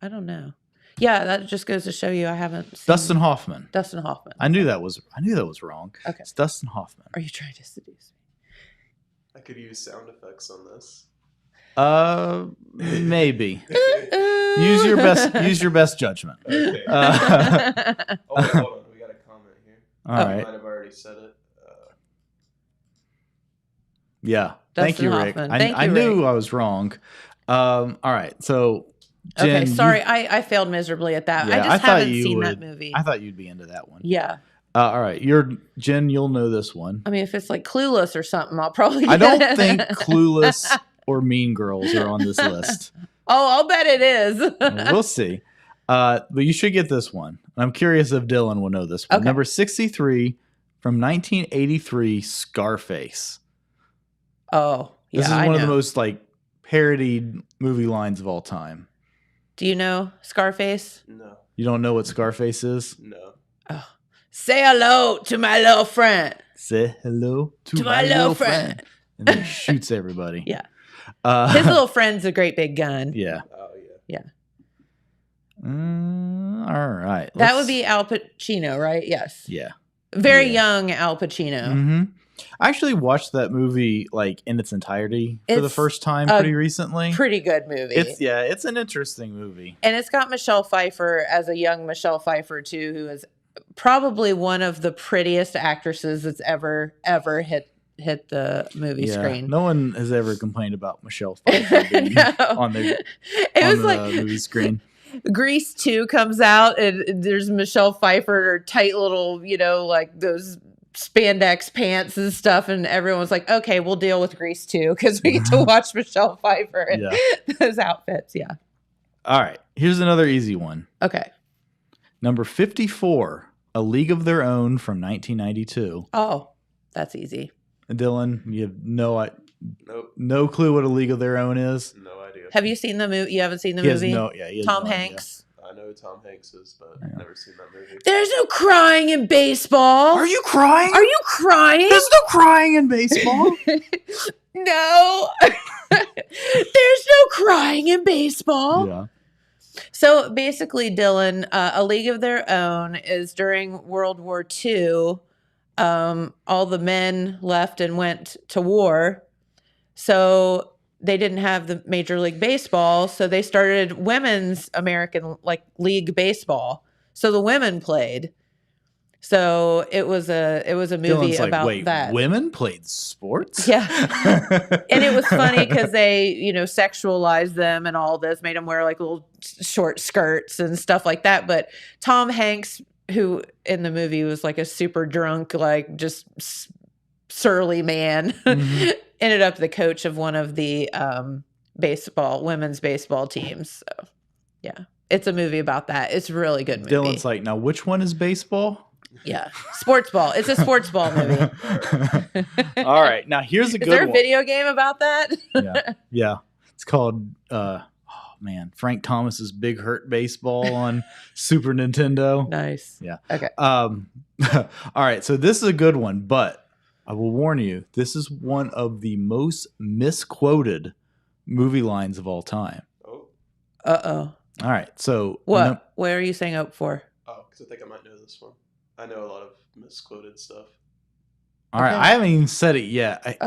I don't know. Yeah, that just goes to show you I haven't seen Dustin Hoffman. Dustin Hoffman. I knew that was wrong. Okay. It's Dustin Hoffman. Are you trying to seduce me? I could use sound effects on this. Maybe. Use your best judgment. Okay. Hold on. We got a comment here. All right. You might have already said it. Yeah. Dustin Thank you, Rick. Hoffman. I knew I was wrong. All right. So, Jen, okay, sorry. I failed miserably at that. Yeah, I just haven't seen that movie. I thought you'd be into that one. Yeah. All right. Jen, you'll know this one. I mean, if it's like Clueless or something, I'll probably I don't think Clueless or Mean Girls are on this list. Oh, I'll bet it is. We'll see. But you should get this one. I'm curious if Dylan will know this one. Okay. Number 63 from 1983, Scarface. Oh, yeah. This is one of the most parodied movie lines of all time. Do you know Scarface? No. You don't know what Scarface is? No. Oh. Say hello to my little friend. Say hello to my little friend. And then he shoots everybody. Yeah. His little friend's a great big gun. Yeah. Oh, yeah. Yeah. All right. That would be Al Pacino, right? Yes. Yeah. Very young Al Pacino. Mm-hmm. I actually watched that movie like in its entirety for the It's first time a pretty recently. Pretty good movie. It's an interesting movie. And it's got Michelle Pfeiffer as a young Michelle Pfeiffer too, who is probably one of the prettiest actresses that's ever hit the movie screen. No one has ever complained about Michelle Pfeiffer being on the movie screen. Grease 2 comes out and there's Michelle Pfeiffer, her tight little, like those spandex pants and stuff, and everyone's like, okay, we'll deal with Grease 2 because we get to watch Michelle Pfeiffer in those outfits. Yeah. All right. Here's another easy one. Okay. Number 54, A League of Their Own from 1992. Oh, that's easy. Dylan, you have no clue what A League of Their Own is? No idea. Have you seen the movie? You haven't seen the He movie? he has Tom no Hanks. I know who Tom Hanks is, but I've never seen that movie. There's no crying in baseball. Are you crying? Are you crying? There's no crying in baseball. No. There's no crying in baseball. Yeah. So basically, Dylan, A League of Their Own is during World War II. All the men left and went to war. So they didn't have the Major League Baseball. So they started women's American League Baseball. So the women played. So it was a movie Dylan's about wait, that. Women played sports? Yeah. And it was funny because they, sexualized them and all this, made them wear little short skirts and stuff like that. But Tom Hanks, who in the movie was a super drunk, just surly man, ended up the coach of one of the women's baseball teams. So yeah, it's a movie about that. It's a really good movie. Dylan's like, now which one is baseball? Yeah, sports ball. It's a sports ball movie. All right, now here's a good one. Is there a video game about that? Yeah. It's called Frank Thomas's Big Hurt Baseball on Super Nintendo. Nice. Yeah. Okay. All right, so this is a good one, but I will warn you, this is one of the most misquoted movie lines of all time. Oh. Uh-oh. All right, so what? Where are you saying up for? Oh, because I think I might know this one. I know a lot of misquoted stuff. All right, I haven't even said it yet.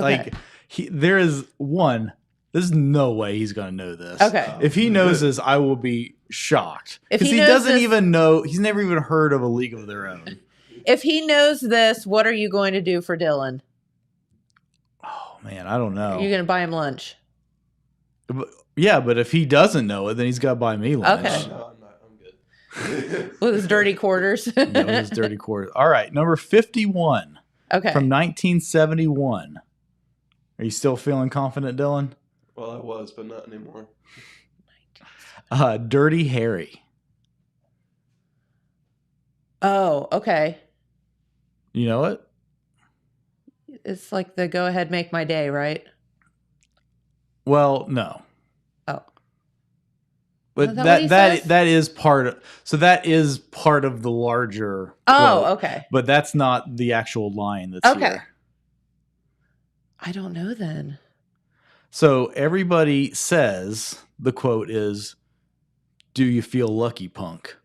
There is one. There's no way he's going to know this. Okay. If he knows this, I will be shocked. If Because he he knows doesn't this- even know, he's never even heard of A League of Their Own. If he knows this, what are you going to do for Dylan? Oh, man, I don't know. You're going to buy him lunch. Yeah, but if he doesn't know it, then he's got to buy me lunch. Okay. No, I'm not. I'm good. With his dirty quarters. Yeah, with his dirty quarters. All right, number 51. Okay. From 1971. Are you still feeling confident, Dylan? Well, I was, but not anymore. Dirty Harry. Oh, okay. You know it? It's like the go ahead, make my day, right? Well, no. Oh. But Is that what he says? that is part of, so that is part of the larger Oh, quote, okay. But that's not the actual line that's Okay. here. I don't know then. So everybody says the quote is, "Do you feel lucky, punk?"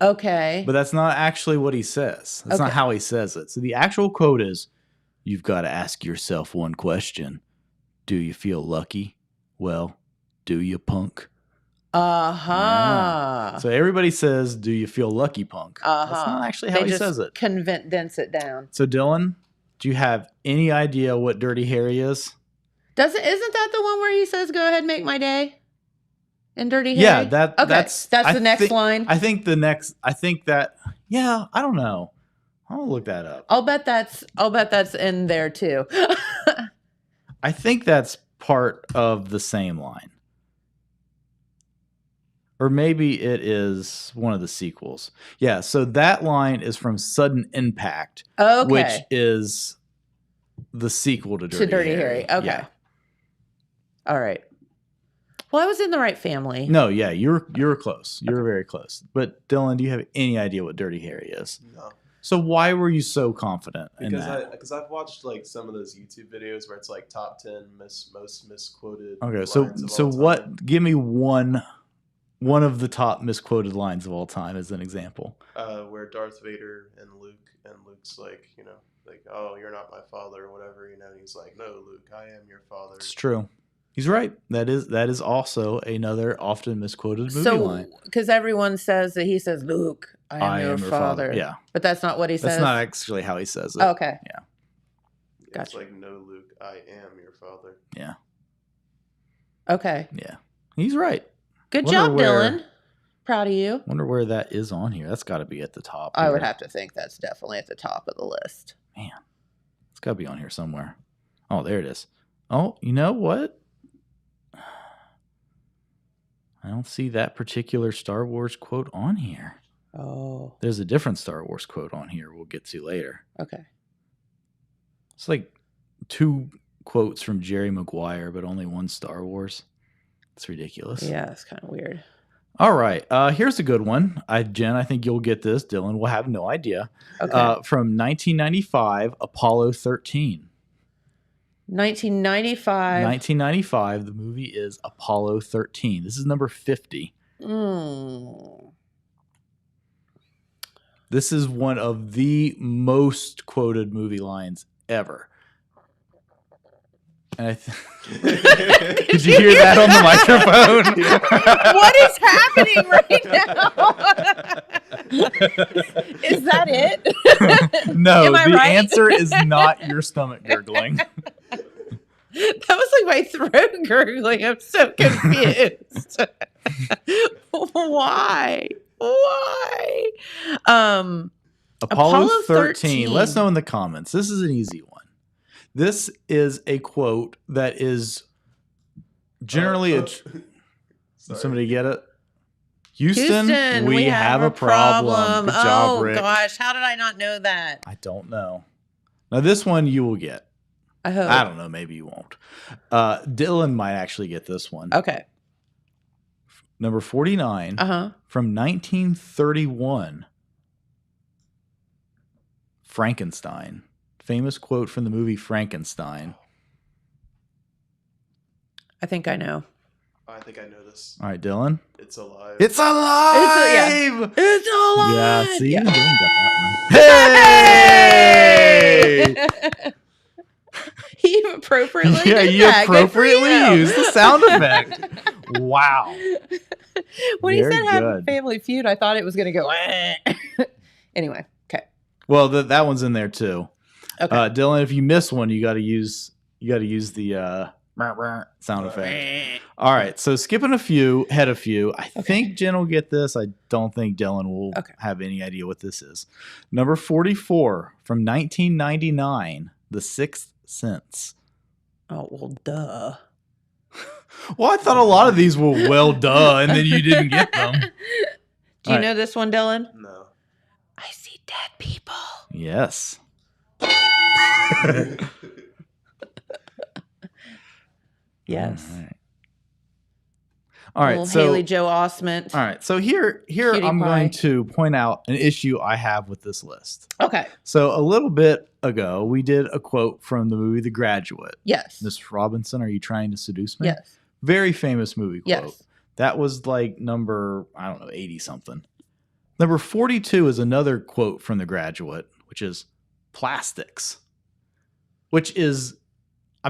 Okay. But that's not actually what he says. That's not Okay. how he says it. So the actual quote is, "You've got to ask yourself one question. Do you feel lucky? Well, do you, punk?" Uh-huh. So everybody says, "Do you feel lucky, punk?" Uh-huh. That's not actually how he says it. Condense it down. So Dylan, do you have any idea what Dirty Harry is? Isn't that the one where he says, "Go ahead, make my day"? In Dirty Harry? Yeah, that's the next line. I think yeah, I don't know. I'll look that up. I'll bet that's in there too. I think that's part of the same line. Or maybe it is one of the sequels. Yeah, so that line is from Sudden Impact, Okay. which is the sequel to Dirty Harry. Okay. Yeah. All right. Well, I was in the right family. No, yeah, you're close. You're very close. But Dylan, do you have any idea what Dirty Harry is? No. So why were you so confident in that? Because I've watched some of those YouTube videos where it's top 10 most misquoted. Okay, lines so of all time. what? Give me one one of the top misquoted lines of all time as an example. Where Darth Vader and Luke's like, like, oh, you're not my father or whatever, and he's like, no, Luke, I am your father. It's true. He's right. That is also another often misquoted movie line. Because everyone says that he says, Luke, I am your father. Yeah. But that's not what he says. That's not actually how he says it. Oh, okay. Yeah. Gotcha. It's like, no, Luke, I am your father. Yeah. Okay. Yeah. He's right. Good job, Dylan. Proud of you. Wonder where that is on here. That's got to be at the top. I would have to think that's definitely at the top of the list. Man, it's got to be on here somewhere. Oh, there it is. Oh, you know what? I don't see that particular Star Wars quote on here. Oh. There's a different Star Wars quote on here we'll get to later. Okay. It's like 2 quotes from Jerry Maguire, but only 1 Star Wars. It's ridiculous. Yeah, it's kind of weird. All right. Here's a good one. Jen, I think you'll get this. Dylan will have no idea. Okay. From 1995, Apollo 13. 1995, the movie is Apollo 13. This is number 50. This is one of the most quoted movie lines ever. And did you hear that on the microphone? What is happening right now? Is that it? No, Am I the right? answer is not your stomach gurgling. That was like my throat gurgling. I'm so confused. Why? Apollo 13. Let us know in the comments. This is an easy one. This is a quote that is generally somebody get it? Houston, we have a problem. Good job, Rick. Gosh, how did I not know that? I don't know. Now this one you will get. I hope. I don't know. Maybe you won't. Dylan might actually get this one. Okay. Number 49 from 1931. Frankenstein. Famous quote from the movie Frankenstein. I think I know. I think I know this. All right, Dylan. It's alive. It's alive! It's alive! Yeah, see? Yeah. Dylan got that one. Hey! He appropriately Yeah, did you that. Good for appropriately you. used the sound effect. Wow. When he Very said have good. Family Feud, I thought it was going to go. Anyway, okay. Well, that one's in there too. Okay. Dylan, if you miss one, you got to use the sound effect. All right, so skipping a few, head a few. I think Jen will get this. I don't think Dylan will have any idea what this is. Number 44 from 1999, The Sixth Sense. Oh, well, duh. Well, I thought a lot of these were well, duh, and then you didn't get them. Do you know this one, Dylan? No. I see dead people. Yes. Yes. All right. Little So Haley Joe Osment. All right. So here Cutie I'm pie. going to point out an issue I have with this list. Okay. So a little bit ago, we did a quote from the movie The Graduate. Yes. Miss Robinson, are you trying to seduce me? Yes. Very famous movie quote. Yes. That was like number, 80 something. Number 42 is another quote from The Graduate, which is plastics. Which is, I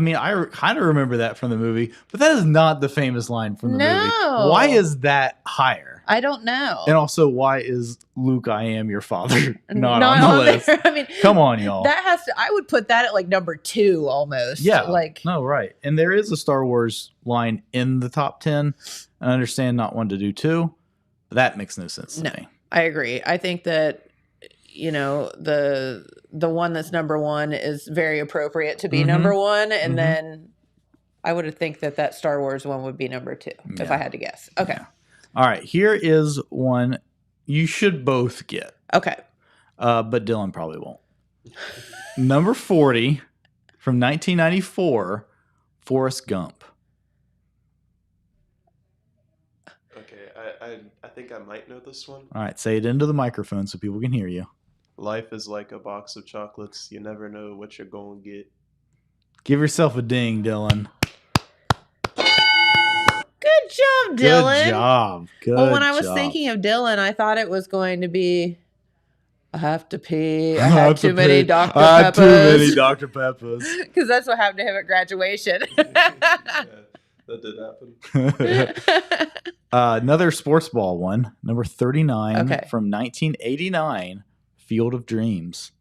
kind of remember that from the movie, but that is not the famous line from the movie. Why is that higher? I don't know. And also, why is Luke, I am your father not on the list? There. I mean, come on, y'all. That has to. I would put that at like number 2 almost. Yeah. Like no, right. And there is a Star Wars line in the top 10. I understand not one to do 2. But that makes no sense to me. I agree. I think that the one that's number 1 is very appropriate to be number 1, and then I would think that Star Wars one would be number 2 if I had to guess. Okay. Yeah. All right. Here is one you should both get. Okay. But Dylan probably won't. Number 40 from 1994, Forrest Gump. Okay, I think I might know this one. All right. Say it into the microphone so people can hear you. Life is like a box of chocolates. You never know what you're going to get. Give yourself a ding, Dylan. Good job, Dylan. Good job. Good Well, when I was job. thinking of Dylan, I thought it was going to be, I have to pee. I had too many Dr. Peppers. I had too many Dr. Peppers. Because that's what happened to him at graduation. That did happen. Another sports ball one, number 39 Okay. from 1989, Field of Dreams.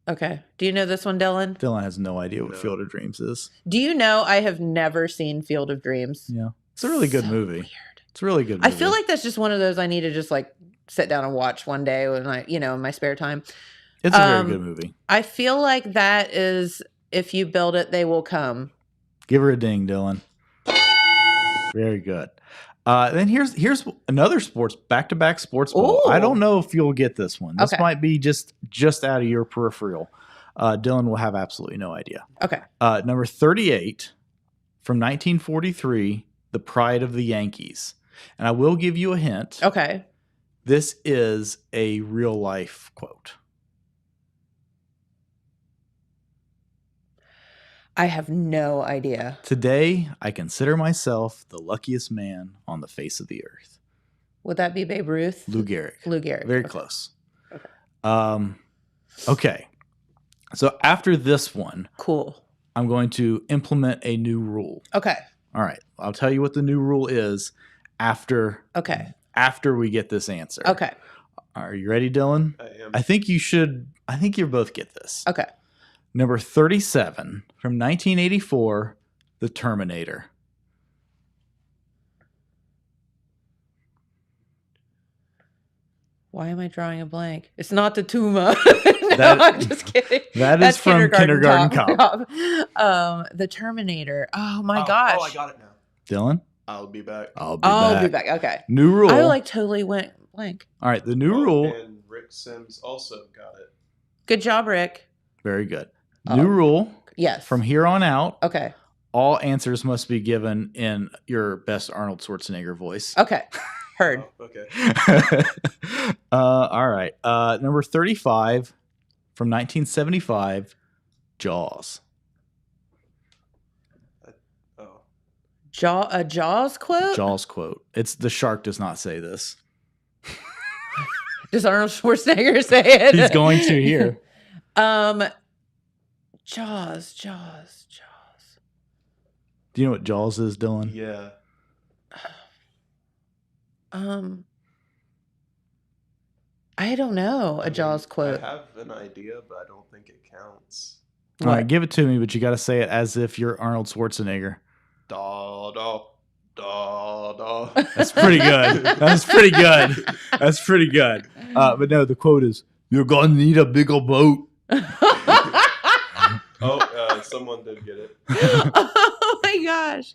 Okay. Do you know this one, Dylan? Dylan has no idea what Field of Dreams is. Do you know I have never seen Field of Dreams? Yeah. It's a really good movie. Weird. It's a really good movie. I feel like that's just one of those I need to just like sit down and watch one day when I, in my spare time. It's a very good movie. I feel like that is, if you build it, they will come. Give her a ding, Dylan. Very good. Then here's another back-to-back sports ball. Ooh. I don't know if you'll get this one. This Okay. might be just out of your peripheral. Dylan will have absolutely no idea. Okay. Number 38 from 1943, The Pride of the Yankees. And I will give you a hint. Okay. This is a real-life quote. I have no idea. Today, I consider myself the luckiest man on the face of the earth. Would that be Babe Ruth? Lou Gehrig. Lou Gehrig. Very Okay. close. Okay. Okay. So after this one, Cool. I'm going to implement a new rule. Okay. All right. I'll tell you what the new rule is after we get this answer. Okay. Are you ready, Dylan? I am. I think you both get this. Okay. Number 37 from 1984, The Terminator. Why am I drawing a blank? It's not the Tuma. No, That- I'm just kidding. that That's is from Kindergarten Cop. The Terminator. Oh my gosh. Oh, I got it now. Dylan? I'll be back. I'll I'll be back. Okay. New rule. I like totally went blank. All right. The new rule. And Rick Sims also got it. Good job, Rick. Very good. New rule. Yes. From here on out, Okay. all answers must be given in your best Arnold Schwarzenegger voice. Okay. Heard. Oh, okay. All right. Number 35 from 1975, Jaws. Oh. A Jaws quote? Jaws quote. It's the shark does not say this. Does Arnold Schwarzenegger say it? He's going to here. Jaws. Do you know what Jaws is, Dylan? Yeah. I don't know a Jaws quote. I have an idea, but I don't think it counts. All right, give it to me, but you got to say it as if you're Arnold Schwarzenegger. Da da da da. That's pretty good. That's pretty good. That's pretty good. But no, the quote is, "You're gonna need a bigger boat." Someone did get it. Oh my gosh.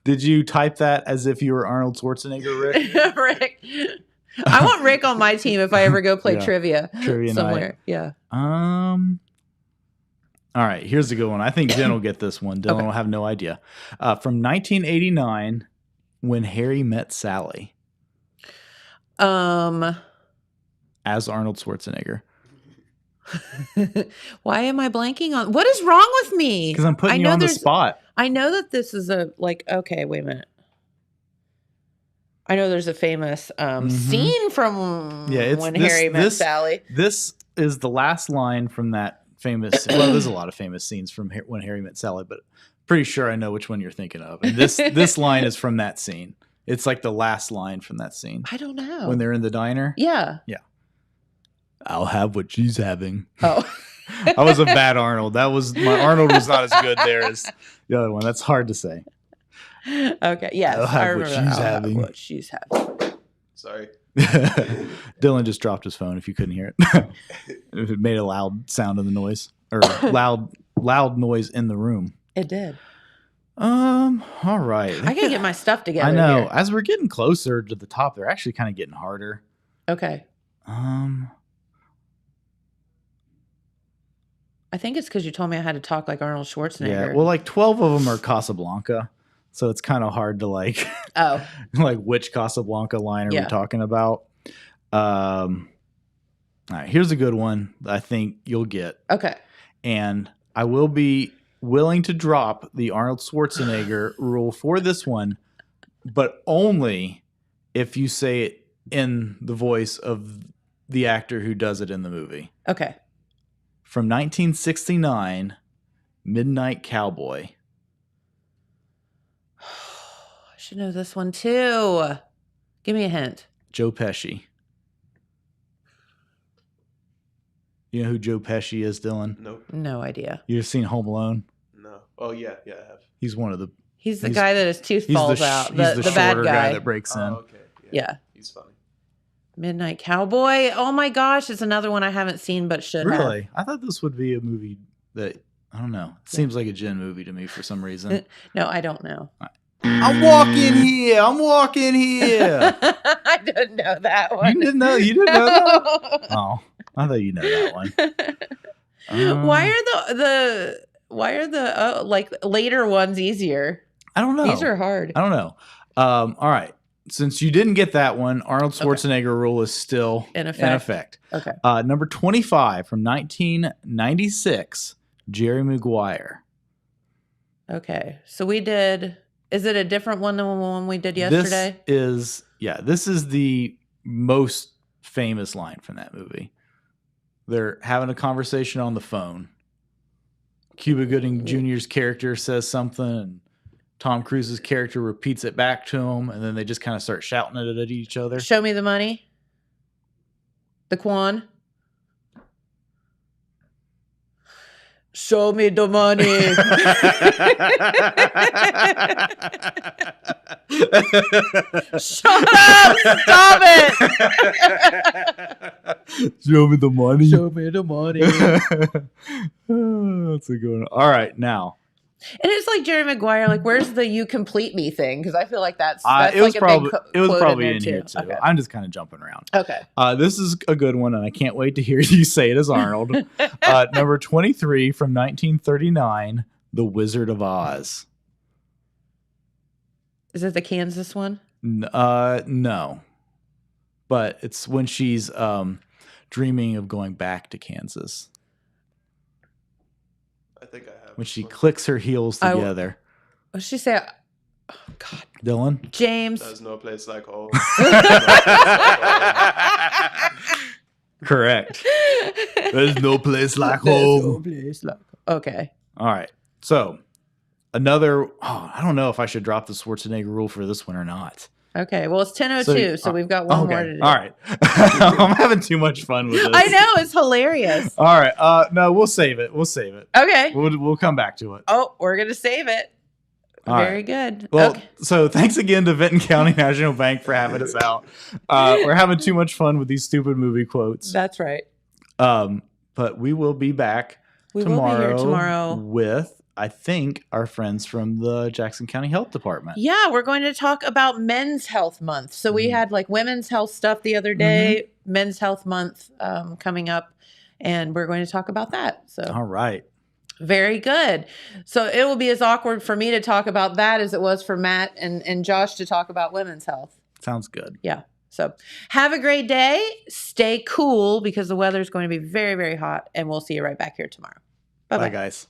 Did you type that as if you were Arnold Schwarzenegger, Rick? Rick. I want Rick on my team if I ever go play Yeah. trivia night. somewhere. Yeah. All right, here's a good one. I think Jen will get this one. Dylan Okay. will have no idea. From 1989, When Harry Met Sally, as Arnold Schwarzenegger. Why am I blanking on what is wrong with me? Because I'm putting you on the spot. I know that this is okay, wait a minute. I know there's a famous scene from When Harry Met Sally. This is the last line from that famous. Well, there's a lot of famous scenes from When Harry Met Sally, but pretty sure I know which one you're thinking of. And this line is from that scene. It's like the last line from that scene. I don't know. When they're in the diner. Yeah. Yeah. I'll have what she's having. Oh. I was a bad Arnold. My Arnold was not as good there as the other one. That's hard to say. Okay. Yes. I'll have I what remember she's that. I'll have having. what she's having. Sorry. Dylan just dropped his phone if you couldn't hear it. It made a loud sound in the noise. Or loud noise in the room. It did. All right. I gotta get my stuff together. I know. here. As we're getting closer to the top, they're actually kind of getting harder. Okay. I think it's because you told me I had to talk like Arnold Schwarzenegger. Yeah. Well, like 12 of them are Casablanca. So it's kind of hard to like, Oh. like which Casablanca line are Yeah. we talking about? All right, here's a good one that I think you'll get. Okay. And I will be willing to drop the Arnold Schwarzenegger rule for this one, but only if you say it in the voice of the actor who does it in the movie. Okay. From 1969, Midnight Cowboy. I should know this one too. Give me a hint. Joe Pesci. You know who Joe Pesci is, Dylan? Nope. No idea. You've seen Home Alone? No. Oh, yeah. Yeah, I have. He's one of the... He's the guy that his tooth falls out. He's the bad shorter guy that breaks in. Okay. Yeah. He's funny. Midnight Cowboy. Oh my gosh, it's another one I haven't seen but should have. Really? I thought this would be a movie that, I don't know. It seems like a Jen movie to me for some reason. No, I don't know. I'm walking here. I'm walking here. I didn't know that one. You didn't know? You didn't know that? Oh, I thought you know that one. Why are the like later ones easier? I don't know. These are hard. I don't know. All right. Since you didn't get that one, Arnold Schwarzenegger rule is still in effect. Okay. Number 25 from 1996, Jerry Maguire. Okay. So we did. Is it a different one than the one we did yesterday? This is the most famous line from that movie. They're having a conversation on the phone. Cuba Gooding Jr.'s character says something, and Tom Cruise's character repeats it back to him, and then they just kind of start shouting it at each other. Show me the money. The Quan. Show me the money. Shut up! Stop it! Show me the money. Show me the money. That's a good one. All right, now. And it's like Jerry Maguire, like, where's the "you complete me" thing? Because I feel like that's it was like probably a big quote in here too. Okay. I'm just kind of jumping around. Okay. This is a good one, and I can't wait to hear you say it as Arnold. Number 23 from 1939, The Wizard of Oz. Is it the Kansas one? No. But it's when she's dreaming of going back to Kansas. I think I have. When she clicks her heels together. What did she say? Oh, God. Dylan? James. There's no place like home. Correct. There's no place like home. Okay. All right. So, I don't know if I should drop the Schwarzenegger rule for this one or not. Okay. Well, it's 10:02, so we've got one more to do. All right. I'm having too much fun with this. I know. It's hilarious. All right. No, we'll save it. Okay. We'll come back to it. Oh, we're going to save it. All Very right. good. Well, okay. So thanks again to Vinton County National Bank for having us out. We're having too much fun with these stupid movie quotes. That's right. But we will be back tomorrow. Will be here tomorrow with, I think, our friends from the Jackson County Health Department. Yeah, we're going to talk about Men's Health Month. So we had like women's health stuff the other day, Men's Health Month coming up, and we're going to talk about that. So all right. Very good. So it will be as awkward for me to talk about that as it was for Matt and Josh to talk about women's health. Sounds good. Yeah. So have a great day. Stay cool because the weather is going to be very, very hot, and we'll see you right back here tomorrow. Bye-bye. Bye, guys.